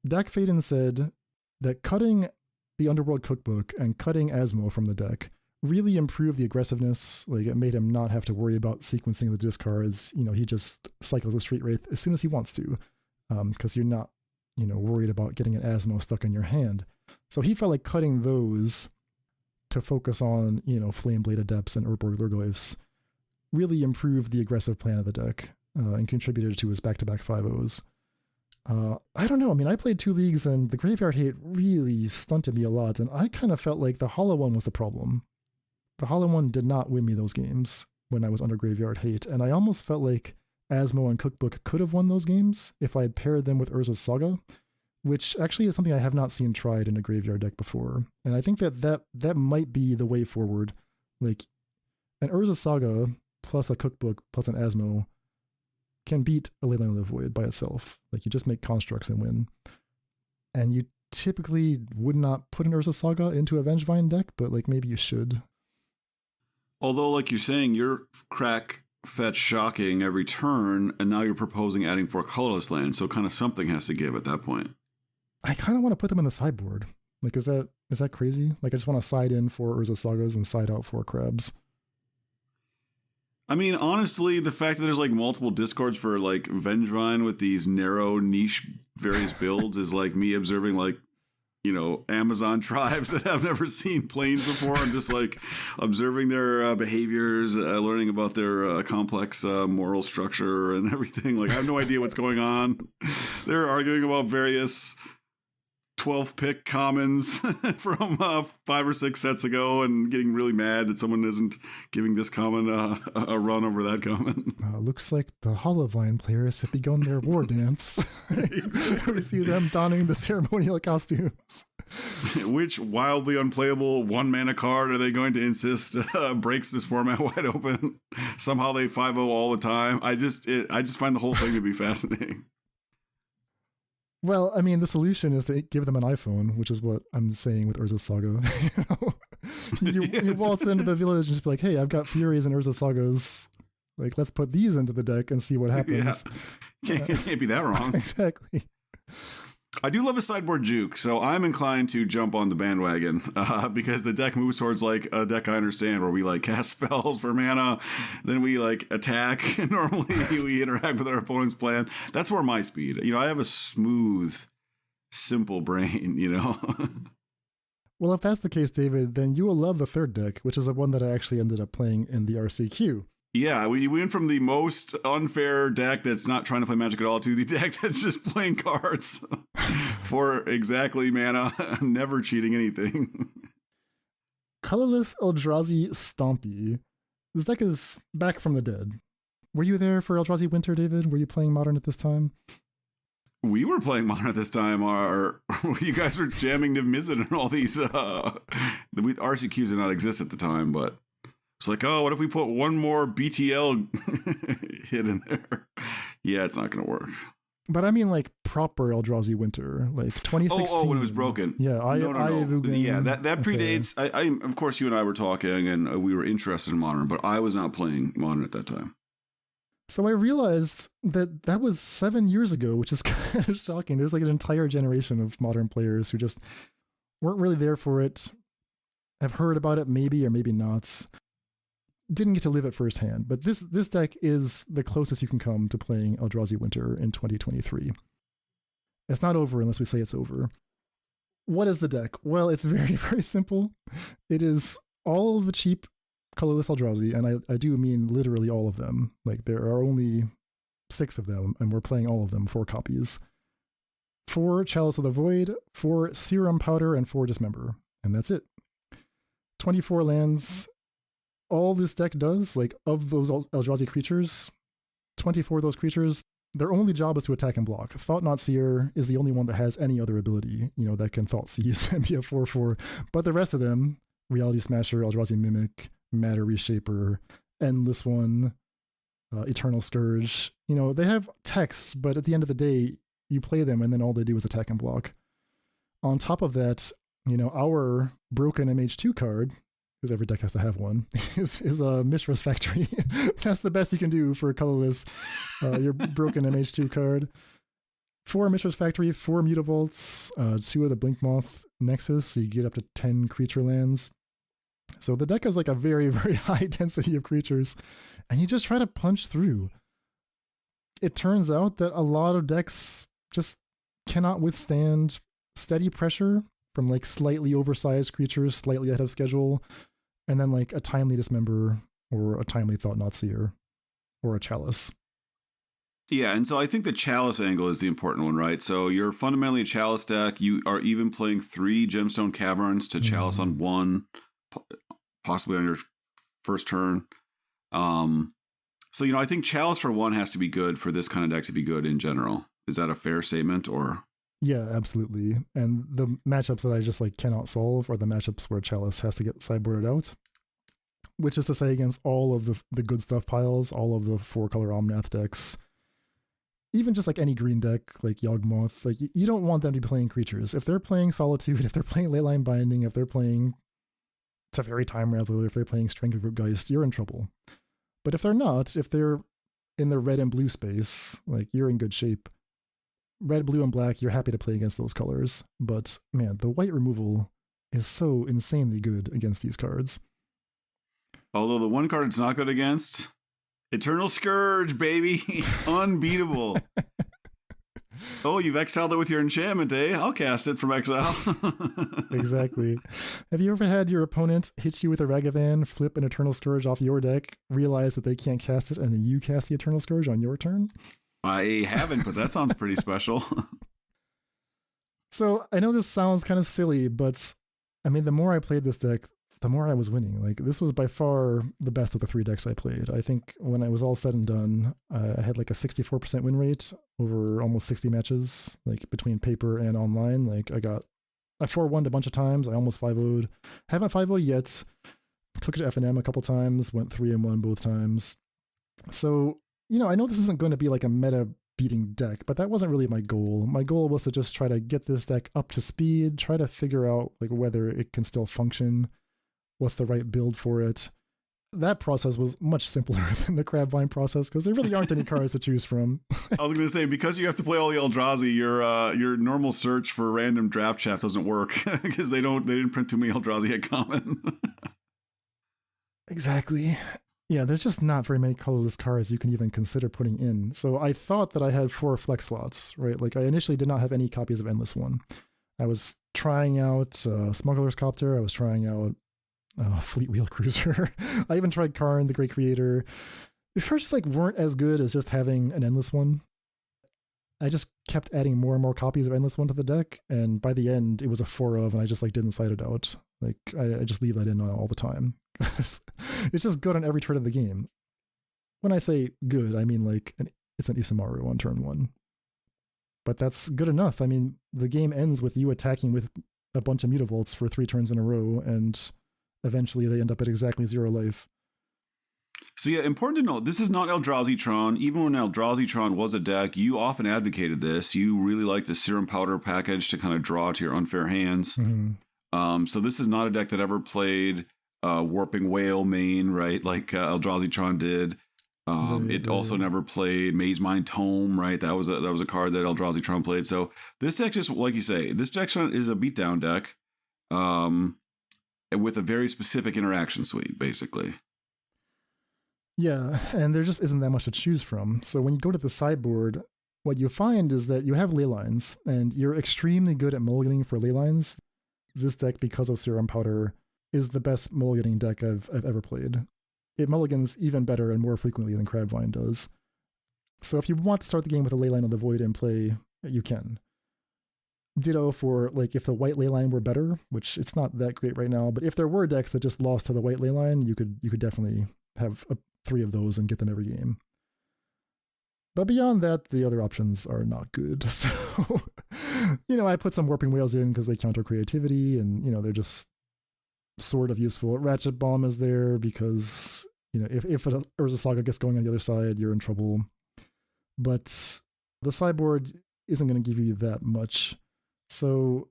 Dak Faden said that cutting the Underworld Cookbook and cutting Asmo from the deck really improved the aggressiveness. Like it made him not have to worry about sequencing the discards. He just cycles the Street Wraith as soon as he wants to, because you're not, worried about getting an Asmo stuck in your hand. So he felt like cutting those to focus on, Flameblade Adepts and Urborg Lhurgoyfs really improved the aggressive plan of the deck and contributed to his back-to-back 5-0s. I don't know. I mean, I played 2 leagues and the graveyard hate really stunted me a lot, and I kind of felt like the Hollow one was the problem. The Hollow one did not win me those games when I was under graveyard hate, and I almost felt like Asmo and Cookbook could have won those games if I had paired them with Urza's Saga, which actually is something I have not seen tried in a graveyard deck before. And I think that might be the way forward. Like an Urza's Saga plus a Cookbook plus an Asmo can beat a Leyline of the Void by itself. Like you just make constructs and win. And you typically would not put an Urza's Saga into a Vengevine deck, but like maybe you should. Although, like you're saying, you're crack fetch shocking every turn, and now you're proposing adding 4 colorless lands, so kind of something has to give at that point. I kind of want to put them in the sideboard. Like, is that crazy? Like, I just want to side in 4 Urza Sagas and side out 4 crabs. I mean, honestly, the fact that there's like multiple discards for like Vengevine with these narrow niche various builds is like me observing like, Amazon tribes that I've never seen planes before. I'm just like observing their behaviors, learning about their complex moral structure and everything. Like I have no idea what's going on. They're arguing about various 12th pick commons from 5 or 6 sets ago and getting really mad that someone isn't giving this common a run over that common. Looks like the HollowVine players have begun their war dance. We see them donning the ceremonial costumes. Which wildly unplayable 1-mana card are they going to insist breaks this format wide open? Somehow they 5-0 all the time. I just find the whole thing to be fascinating. Well, I mean, the solution is to give them an iPhone, which is what I'm saying with Urza Saga. You waltz into the village and just be like, hey, I've got Furies and Urza Sagas. Like, let's put these into the deck and see what happens. Yeah. Can't be that wrong. Exactly. I do love a sideboard juke, so I'm inclined to jump on the bandwagon because the deck moves towards like a deck I understand where we like cast spells for mana, then we like attack, and normally we interact with our opponent's plan. That's where my speed. I have a smooth, simple brain, Well, if that's the case, David, then you will love the third deck, which is the one that I actually ended up playing in the RCQ. Yeah, we went from the most unfair deck that's not trying to play Magic at all to the deck that's just playing cards for exactly mana, never cheating anything. Colorless Eldrazi Stompy. This deck is back from the dead. Were you there for Eldrazi Winter, David? Were you playing Modern at this time? We were playing Modern at this time. You guys were jamming Niv Mizzet and all these. The RCQs did not exist at the time, but it's like, oh, what if we put one more BTL hit in there? Yeah, it's not going to work. But I mean like proper Eldrazi Winter, like 2016. Oh, when it was broken. Yeah, no. Yeah, that predates. Okay. I of course, you and I were talking, and we were interested in Modern, but I was not playing Modern at that time. So I realized that was 7 years ago, which is kind of shocking. There's like an entire generation of Modern players who just weren't really there for it, have heard about it maybe or maybe not, didn't get to live it firsthand. But this deck is the closest you can come to playing Eldrazi Winter in 2023. It's not over unless we say it's over. What is the deck? Well, it's very, very simple. It is all of the cheap colorless Eldrazi, and I do mean literally all of them. Like, there are only 6 of them, and we're playing all of them, 4 copies. 4 Chalice of the Void, 4 Serum Powder, and 4 Dismember. And that's it. 24 lands. All this deck does, like, of those Eldrazi creatures, 24 of those creatures, their only job is to attack and block. Thought Not Seer is the only one that has any other ability, that can Thought Seize and be a 4/4. But the rest of them, Reality Smasher, Eldrazi Mimic, Matter Reshaper, Endless One, Eternal Scourge, they have text, but at the end of the day, you play them and then all they do is attack and block. On top of that, our broken MH2 card, because every deck has to have one, is a Mishra's Factory. That's the best you can do for a colorless, your broken MH2 card. 4 Mishra's Factory, 4 Mutavaults, 2 of the Blinkmoth Nexus, so you get up to 10 creature lands. So the deck has like a very, very high density of creatures, and you just try to punch through. It turns out that a lot of decks just cannot withstand steady pressure from like slightly oversized creatures, slightly ahead of schedule, and then like a timely Dismember or a timely Thought Not Seer or a Chalice. Yeah, and so I think the Chalice angle is the important one, right? So you're fundamentally a Chalice deck. You are even playing 3 Gemstone Caverns to Chalice on 1, possibly on your first turn. So, I think Chalice for 1 has to be good for this kind of deck to be good in general. Is that a fair statement, or? Yeah, absolutely. And the matchups that I just like cannot solve are the matchups where Chalice has to get sideboarded out, which is to say against all of the good stuff piles, all of the 4-color Omnath decks, even just like any green deck like Yawgmoth. Like, you don't want them to be playing creatures. If they're playing Solitude, if they're playing Leyline Binding, if they're playing Teferi Time Raveler, if they're playing Strength of Geist, you're in trouble. But if they're not, if they're in the red and blue space, like, you're in good shape. Red, blue, and black, you're happy to play against those colors. But man, the white removal is so insanely good against these cards. Although the one card it's not good against, Eternal Scourge, baby. Unbeatable. Oh, you've exiled it with your enchantment, eh? I'll cast it from exile. Exactly. Have you ever had your opponent hit you with a Ragavan, flip an Eternal Scourge off your deck, realize that they can't cast it, and then you cast the Eternal Scourge on your turn? I haven't, but that sounds pretty special. So I know this sounds kind of silly, but I mean, the more I played this deck, the more I was winning. Like, this was by far the best of the 3 decks I played. I think when I was all said and done, I had like a 64% win rate over almost 60 matches, like between paper and online. Like, I 4-1'd a bunch of times. I almost 5-0'd. Haven't 5-0'd yet. Took it to FNM a couple times, went 3-1 both times. So, I know this isn't going to be like a meta beating deck, but that wasn't really my goal. My goal was to just try to get this deck up to speed, try to figure out like whether it can still function, what's the right build for it. That process was much simpler than the Crabvine process because there really aren't any cards to choose from. I was going to say, because you have to play all the Eldrazi, your normal search for random draft chaff doesn't work because they didn't print too many Eldrazi at common. Exactly. Yeah, there's just not very many colorless cards you can even consider putting in. So I thought that I had 4 flex slots, right? Like, I initially did not have any copies of Endless One. I was trying out Smuggler's Copter. I was trying out Fleet Wheel Cruiser. I even tried Karn, the Great Creator. These cards just like weren't as good as just having an Endless One. I just kept adding more and more copies of Endless One to the deck, and by the end, it was a 4 of, and I just like didn't side it out. Like, I just leave that in all the time. It's just good on every turn of the game. When I say good, I mean like it's an Isamaru on turn 1. But that's good enough. I mean, the game ends with you attacking with a bunch of Mutavaults for 3 turns in a row, and eventually they end up at exactly 0 life. So yeah, important to note, this is not Eldrazi-tron. Even when Eldrazi-tron was a deck, you often advocated this. You really like the Serum Powder package to kind of draw to your unfair hands. Mm-hmm. So this is not a deck that ever played Warping Whale main, right? Like Eldrazi-tron did. It also never played Maze Mind Tome, right? That was a card that Eldrazi-tron played. So this deck, just like you say, this deck is a beatdown deck with a very specific interaction suite, basically. Yeah, and there just isn't that much to choose from. So when you go to the sideboard, what you find is that you have ley lines, and you're extremely good at mulliganing for ley lines. This deck, because of Serum Powder, is the best mulliganing deck I've ever played. It mulligans even better and more frequently than Crabvine does. So if you want to start the game with a Leyline of the Void in play, you can. Ditto for, like, if the white Leyline were better, which it's not that great right now, but if there were decks that just lost to the white Leyline, you could definitely have 3 of those and get them every game. But beyond that, the other options are not good. So, I put some Warping Whales in because they counter creativity, and, they're just sort of useful. Ratchet Bomb is there because, if a Urza Saga gets going on the other side, you're in trouble. But the sideboard isn't going to give you that much. So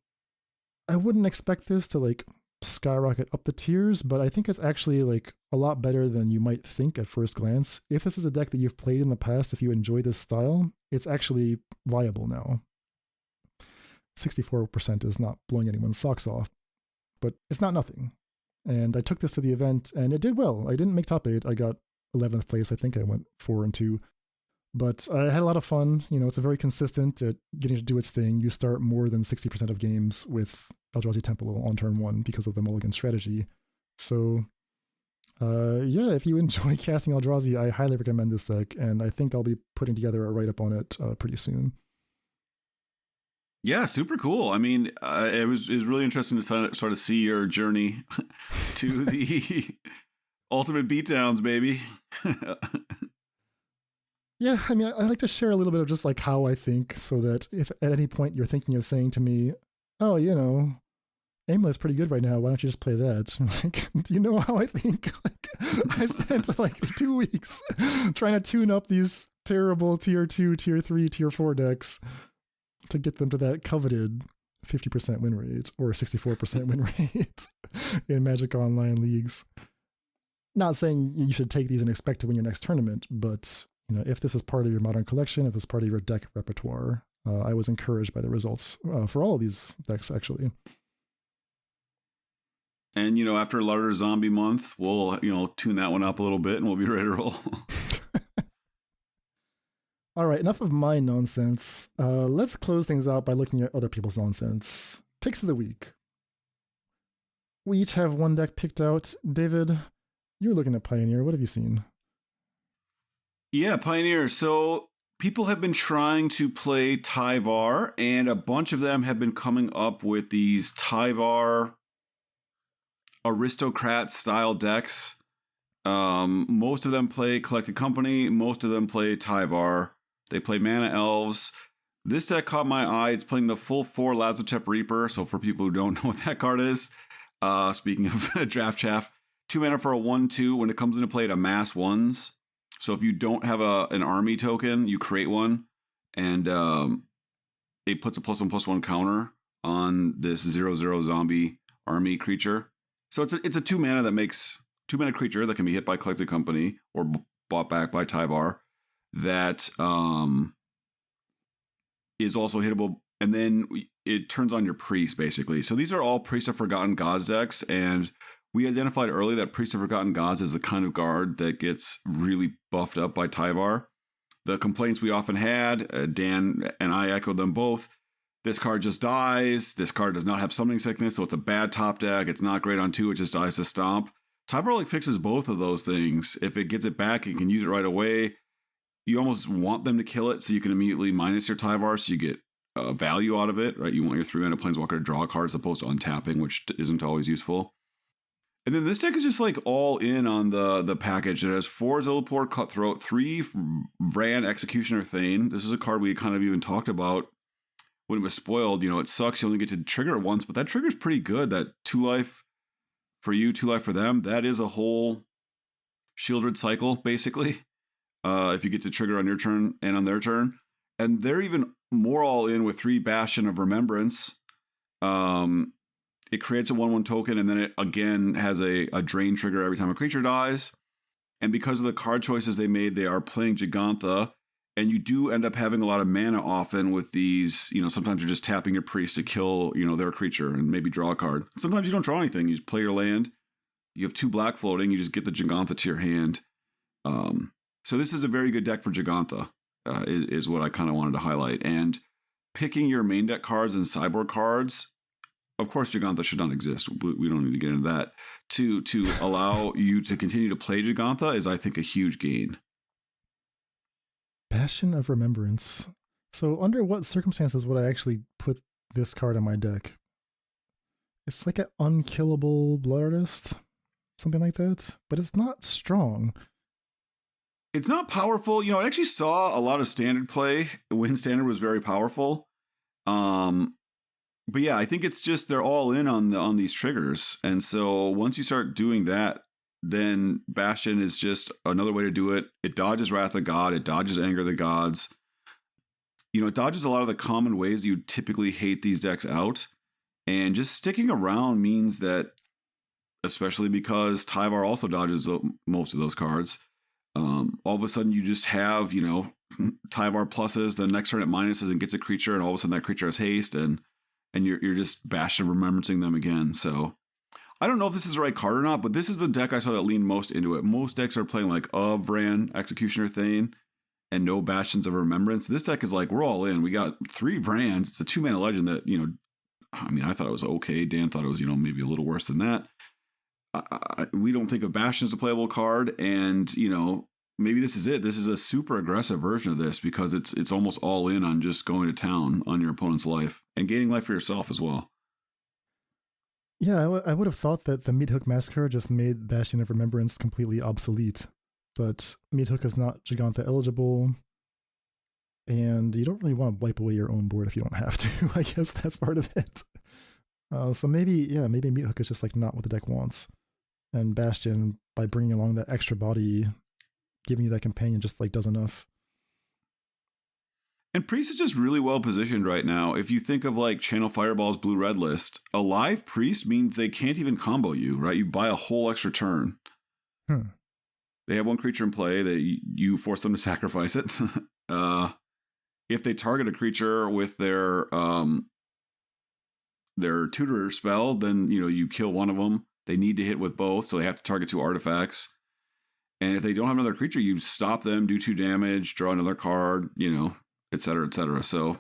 I wouldn't expect this to, like, skyrocket up the tiers, but I think it's actually, like, a lot better than you might think at first glance. If this is a deck that you've played in the past, if you enjoy this style, it's actually viable now. 64% is not blowing anyone's socks off, but it's not nothing. And I took this to the event, and it did well. I didn't make top 8. I got 11th place. I think I went 4-2. But I had a lot of fun. It's a very consistent at getting to do its thing. You start more than 60% of games with Eldrazi Temple on turn 1 because of the mulligan strategy. So, if you enjoy casting Eldrazi, I highly recommend this deck, and I think I'll be putting together a write-up on it pretty soon. Yeah, super cool. I mean, it was really interesting to sort of see your journey to the ultimate beatdowns, baby. Yeah, I mean, I like to share a little bit of just, like, how I think, so that if at any point you're thinking of saying to me, oh, Aimlet's pretty good right now, why don't you just play that? I'm like, do you know how I think? Like, I spent like 2 weeks trying to tune up these terrible tier 2, tier 3, tier 4 decks to get them to that coveted 50% win rate or 64% win rate in Magic Online leagues. Not saying you should take these and expect to win your next tournament, but if this is part of your Modern collection, if this is part of your deck repertoire, I was encouraged by the results for all of these decks, actually. And, after Larder Zombie Month, we'll, tune that one up a little bit and we'll be ready to roll. All right, enough of my nonsense. Let's close things out by looking at other people's nonsense. Picks of the week. We each have one deck picked out. David, you're looking at Pioneer. What have you seen? Yeah, Pioneer. So people have been trying to play Tyvar, and a bunch of them have been coming up with these Tyvar aristocrat style decks. Most of them play Collected Company. Most of them play Tyvar. They play Mana Elves. This deck caught my eye. It's playing the full 4 Lazotep Reaper. So for people who don't know what that card is, speaking of draft chaff, 2 mana for a 1/2. When it comes into play, it amass 1s. So if you don't have an army token, you create one, and it puts a +1/+1 counter on this 0/0 zombie army creature. So it's a 2 mana that makes 2 mana creature that can be hit by Collected Company or bought back by Tyvar that is also hittable, and then it turns on your priest, basically. So these are all Priest of Forgotten Gods decks, and we identified early that Priest of Forgotten Gods is the kind of card that gets really buffed up by Tyvar. The complaints we often had, Dan and I echoed them both. This card just dies. This card does not have Summoning Sickness, so it's a bad top deck. It's not great on 2. It just dies to Stomp. Tyvar fixes both of those things. If it gets it back, you can use it right away. You almost want them to kill it so you can immediately minus your Tyvar so you get value out of it, right? You want your 3-mana Planeswalker to draw a card as opposed to untapping, which isn't always useful. And then this deck is just all in on the package. It has 4 Zillipore Cutthroat, 3 Vran Executioner Thane. This is a card we kind of even talked about when it was spoiled. It sucks you only get to trigger it once, but that trigger is pretty good. That 2 life for you, 2 life for them. That is a whole Shieldred Cycle, basically. If you get to trigger on your turn and on their turn. And they're even more all in with 3 Bastion of Remembrance. It creates a 1/1 token, and then it again has a drain trigger every time a creature dies. And because of the card choices they made, they are playing Gigantha. And you do end up having a lot of mana often with these. Sometimes you're just tapping your priest to kill, their creature and maybe draw a card. Sometimes you don't draw anything. You just play your land. You have 2 black floating. You just get the Gigantha to your hand. So this is a very good deck for Gigantha, is what I kind of wanted to highlight. And picking your main deck cards and sideboard cards, of course, Gigantha should not exist. We don't need to get into that. To allow you to continue to play Gigantha is, I think, a huge gain. Bastion of Remembrance. So under what circumstances would I actually put this card on my deck? It's like an unkillable Blood Artist, something like that, but it's not strong. It's not powerful. I actually saw a lot of standard play when standard was very powerful. But yeah, I think it's just they're all in on these triggers. And so once you start doing that, then Bastion is just another way to do it. It dodges Wrath of God. It dodges Anger of the Gods. It dodges a lot of the common ways you typically hate these decks out. And just sticking around means that, especially because Tyvar also dodges most of those cards, all of a sudden you just have, Tyvar pluses, the next turn it minuses and gets a creature, and all of a sudden that creature has haste, and you're just Bastion remembrancing them again. So I don't know if this is the right card or not, but this is the deck I saw that leaned most into it. Most decks are playing like Vran, Executioner Thane, and no Bastions of Remembrance. This deck is like, we're all in. We got 3 Vrans. It's a 2-mana legend that, I thought it was okay. Dan thought it was, maybe a little worse than that. We don't think of Bastion as a playable card, and, maybe this is it. This is a super aggressive version of this because it's almost all in on just going to town on your opponent's life and gaining life for yourself as well. Yeah, I would have thought that the Meathook Massacre just made Bastion of Remembrance completely obsolete, but Meathook is not Gigantha eligible, and you don't really want to wipe away your own board if you don't have to. I guess that's part of it. So maybe Meathook is just like not what the deck wants, and Bastion, by bringing along that extra body, giving you that companion, just like does enough. And Priest is just really well positioned right now. If you think of like Channel Fireball's blue-red list, a live Priest means they can't even combo you, right? You buy a whole extra turn. They have 1 creature in play that you force them to sacrifice it. If they target a creature with their tutor spell, then you kill one of them. They need to hit with both, so they have to target 2 artifacts. And if they don't have another creature, you stop them, do 2 damage, draw another card, et cetera, et cetera. So,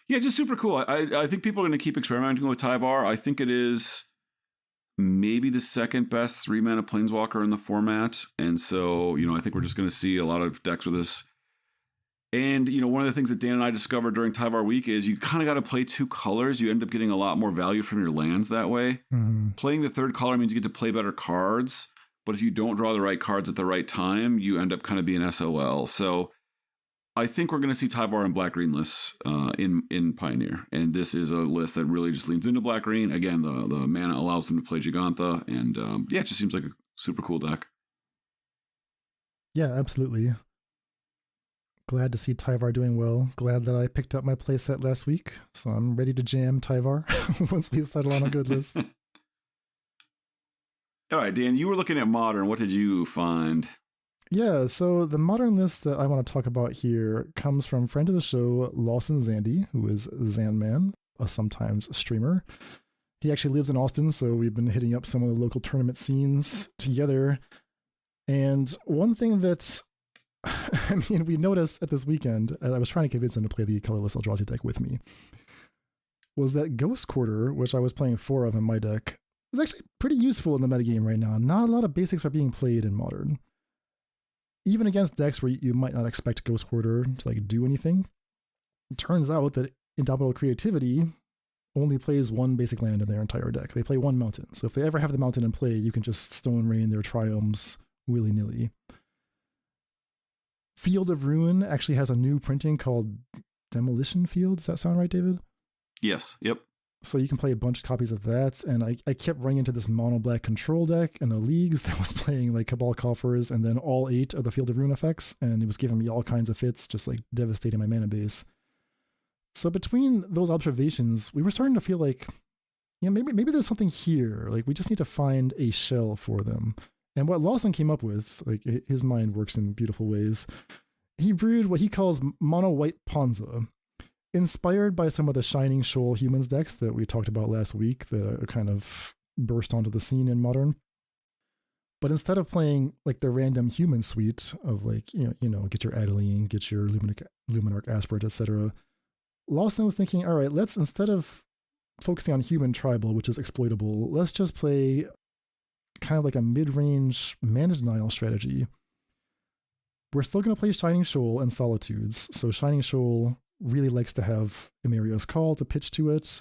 yeah, just super cool. I think people are going to keep experimenting with Tyvar. I think it is maybe the second best 3-mana Planeswalker in the format. And so, I think we're just going to see a lot of decks with this. And, one of the things that Dan and I discovered during Tyvar week is you kind of got to play 2 colors. You end up getting a lot more value from your lands that way. Mm-hmm. Playing the 3rd color means you get to play better cards. But if you don't draw the right cards at the right time, you end up kind of being SOL. So I think we're going to see Tyvar and black-green lists in Pioneer. And this is a list that really just leans into black-green. Again, the mana allows them to play Gigantha. And it just seems like a super cool deck. Yeah, absolutely. Glad to see Tyvar doing well. Glad that I picked up my playset last week. So I'm ready to jam Tyvar once we settle on a good list. All right, Dan, you were looking at Modern. What did you find? Yeah, so the Modern list that I want to talk about here comes from friend of the show, Lawson Zandi, who is Zanman, a sometimes streamer. He actually lives in Austin, so we've been hitting up some of the local tournament scenes together. And one thing that's, we noticed at this weekend, as I was trying to convince him to play the colorless Eldrazi deck with me, was that Ghost Quarter, which I was playing 4 of in my deck, is actually pretty useful in the metagame right now. Not a lot of basics are being played in Modern. Even against decks where you might not expect Ghost Quarter to do anything. It turns out that Indomitable Creativity only plays 1 basic land in their entire deck. They play 1 mountain. So if they ever have the mountain in play, you can just Stone Rain their Triumphs willy-nilly. Field of Ruin actually has a new printing called Demolition Field. Does that sound right, David? Yes. Yep. So you can play a bunch of copies of that. And I kept running into this mono black control deck in the leagues that was playing like Cabal Coffers and then all 8 of the Field of Ruin effects. And it was giving me all kinds of fits, just like devastating my mana base. So between those observations, we were starting to feel like, maybe there's something here. Like we just need to find a shell for them. And what Lawson came up with, like his mind works in beautiful ways. He brewed what he calls mono white Ponza, inspired by some of the Shining Shoal humans decks that we talked about last week that are kind of burst onto the scene in Modern. But instead of playing like the random human suite of like, get your Adeline, get your Luminarch Aspirate, etc., Lawson was thinking, all right, let's, instead of focusing on human tribal, which is exploitable, let's just play kind of like a mid-range mana denial strategy. We're still going to play Shining Shoal and Solitudes. So Shining Shoal really likes to have Emeria's Call to pitch to it.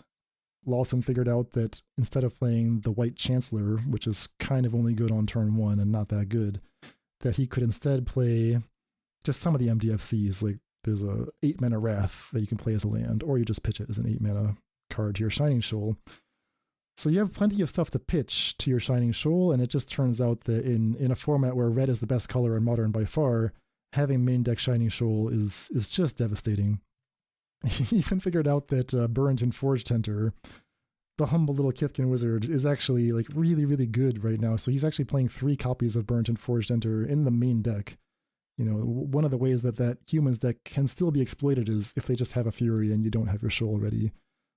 Lawson figured out that instead of playing the White Chancellor, which is kind of only good on turn 1 and not that good, that he could instead play just some of the MDFCs. Like there's a 8 mana Wrath that you can play as a land, or you just pitch it as an 8 mana card to your Shining Shoal. So you have plenty of stuff to pitch to your Shining Shoal, and it just turns out that in a format where red is the best color in Modern by far, having main deck Shining Shoal is just devastating. He even figured out that Burrington Forge Tenter, the humble little Kithkin wizard, is actually like really, really good right now. So he's actually playing 3 copies of Burrington Forge Tenter in the main deck. One of the ways that humans deck can still be exploited is if they just have a Fury and you don't have your Shoal ready,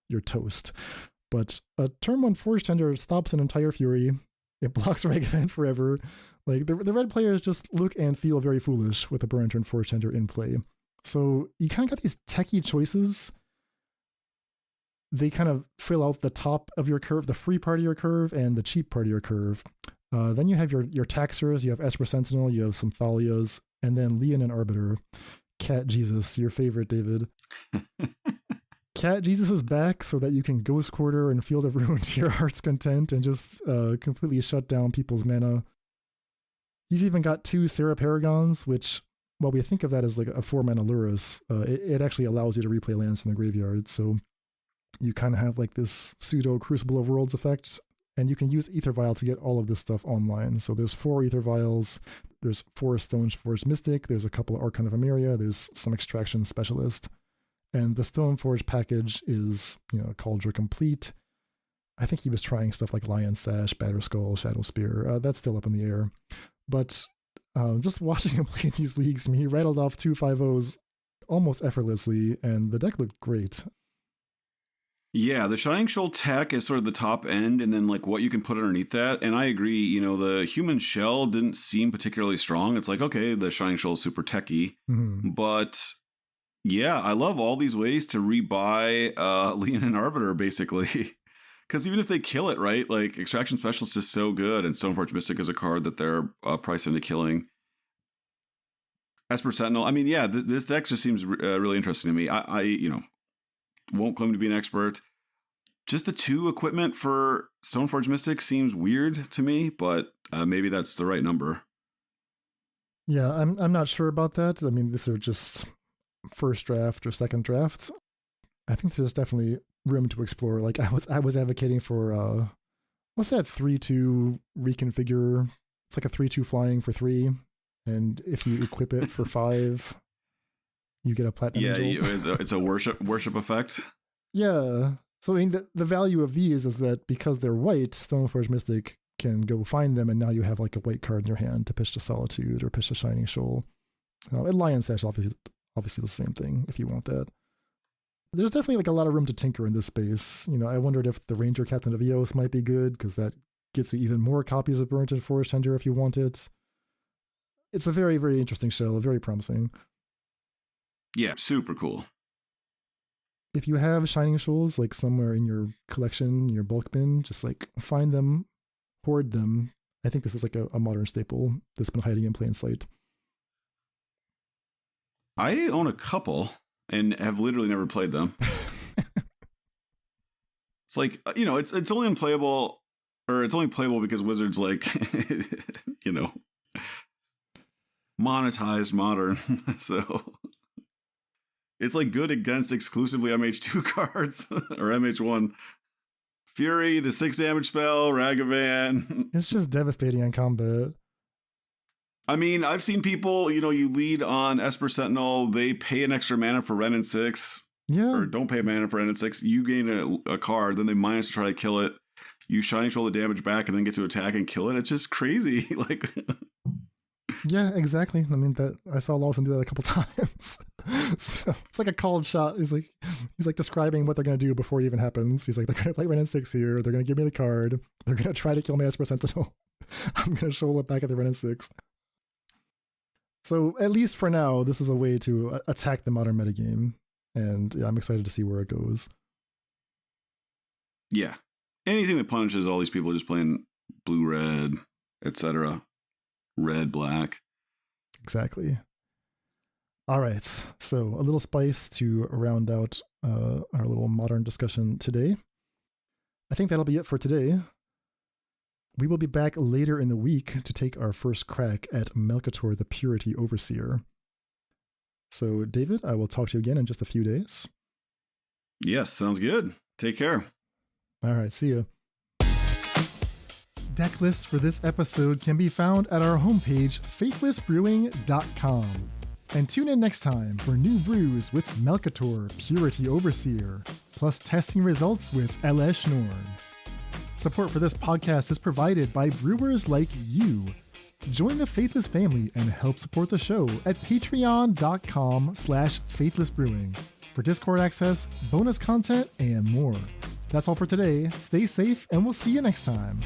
you're toast. But a turn 1 Forge Tender stops an entire Fury. It blocks Reg Event forever. Like the red players just look and feel very foolish with the Burrington Forge Tender in play. So you kind of got these techie choices. They kind of fill out the top of your curve, the free part of your curve, and the cheap part of your curve. Then you have your Taxers, you have Esper Sentinel, you have some Thalias, and then Leon and Arbiter. Cat Jesus, your favorite, David. Cat Jesus is back so that you can Ghost Quarter and Field of Ruin to your heart's content and just completely shut down people's mana. He's even got 2 Sarah Paragons, which, while we think of that as like a 4 mana Lurrus, it actually allows you to replay lands from the graveyard. So you kind of have like this pseudo Crucible of Worlds effect, and you can use Aether Vial to get all of this stuff online. So there's 4 Aether Vials, there's 4 Stoneforged Mystic, there's a couple of Archon of Emeria, there's some Extraction Specialist. And the Stoneforge package is, Cauldron Complete. I think he was trying stuff like Lion Sash, Batterskull, Shadow Spear. That's still up in the air. But just watching him play in these leagues, he rattled off 2 5-0s almost effortlessly, and the deck looked great. Yeah, the Shining Shoal tech is sort of the top end, and then like what you can put underneath that. And I agree, the human shell didn't seem particularly strong. It's like, okay, the Shining Shoal is super techy, but yeah, I love all these ways to rebuy Leon and Arbiter, basically. Because even if they kill it, right, like Extraction Specialist is so good, and Stoneforge Mystic is a card that they're priced into killing. Esper Sentinel, I mean, yeah, this deck just seems really interesting to me. I won't claim to be an expert. Just the 2 equipment for Stoneforge Mystic seems weird to me, but maybe that's the right number. Yeah, I'm not sure about that. I mean, these are just first draft or second draft. I think there's definitely room to explore. Like I was advocating for what's that 3/2 reconfigure? It's like a 3/2 flying for 3, and if you equip it for 5, you get a platinum. Yeah, it's a worship effect. Yeah. So I mean, the value of these is that because they're white, Stoneforge Mystic can go find them, and now you have like a white card in your hand to pitch to Solitude or pitch to Shining Shoal. And Lion Sash obviously the same thing if you want that. There's definitely like a lot of room to tinker in this space. I wondered if the Ranger Captain of Eos might be good, because that gets you even more copies of Burnt and Forest Tender if you want it. It's a very, very interesting shell, very promising. Yeah, super cool. If you have Shining Shoals like somewhere in your collection, your bulk bin, just like find them, hoard them. I think this is like a modern staple that's been hiding in plain sight. I own a couple and have literally never played them. It's like, it's only unplayable, or it's only playable because Wizards like, monetized Modern. So it's like good against exclusively MH2 cards or MH1. Fury, the 6 damage spell, Ragavan. It's just devastating on combat. I mean, I've seen people, you lead on Esper Sentinel, they pay an extra mana for Ren and 6. Yeah. Or don't pay mana for Ren and 6. You gain a card, then they minus to try to kill it. You Shining Troll the damage back and then get to attack and kill it. It's just crazy. Like, yeah, exactly. I mean, that I saw Lawson do that a couple times. So it's like a called shot. He's like describing what they're gonna do before it even happens. He's like, they're gonna play Ren and 6 here. They're gonna give me the card. They're gonna try to kill my Esper Sentinel. I'm gonna shoal it back at the Ren and 6. So at least for now, this is a way to attack the modern metagame, and yeah, I'm excited to see where it goes. Yeah. Anything that punishes all these people just playing blue, red, etc. Red, black. Exactly. All right. So a little spice to round out our little modern discussion today. I think that'll be it for today. We will be back later in the week to take our first crack at Melkator the Purity Overseer. So, David, I will talk to you again in just a few days. Yes, sounds good. Take care. All right, see ya. Deck lists for this episode can be found at our homepage, faithlessbrewing.com. And tune in next time for new brews with Melkator Purity Overseer, plus testing results with LS Norn. Support for this podcast is provided by brewers like you. Join the Faithless family and help support the show at patreon.com/faithlessbrewing for Discord access, bonus content, and more. That's all for today. Stay safe, and we'll see you next time.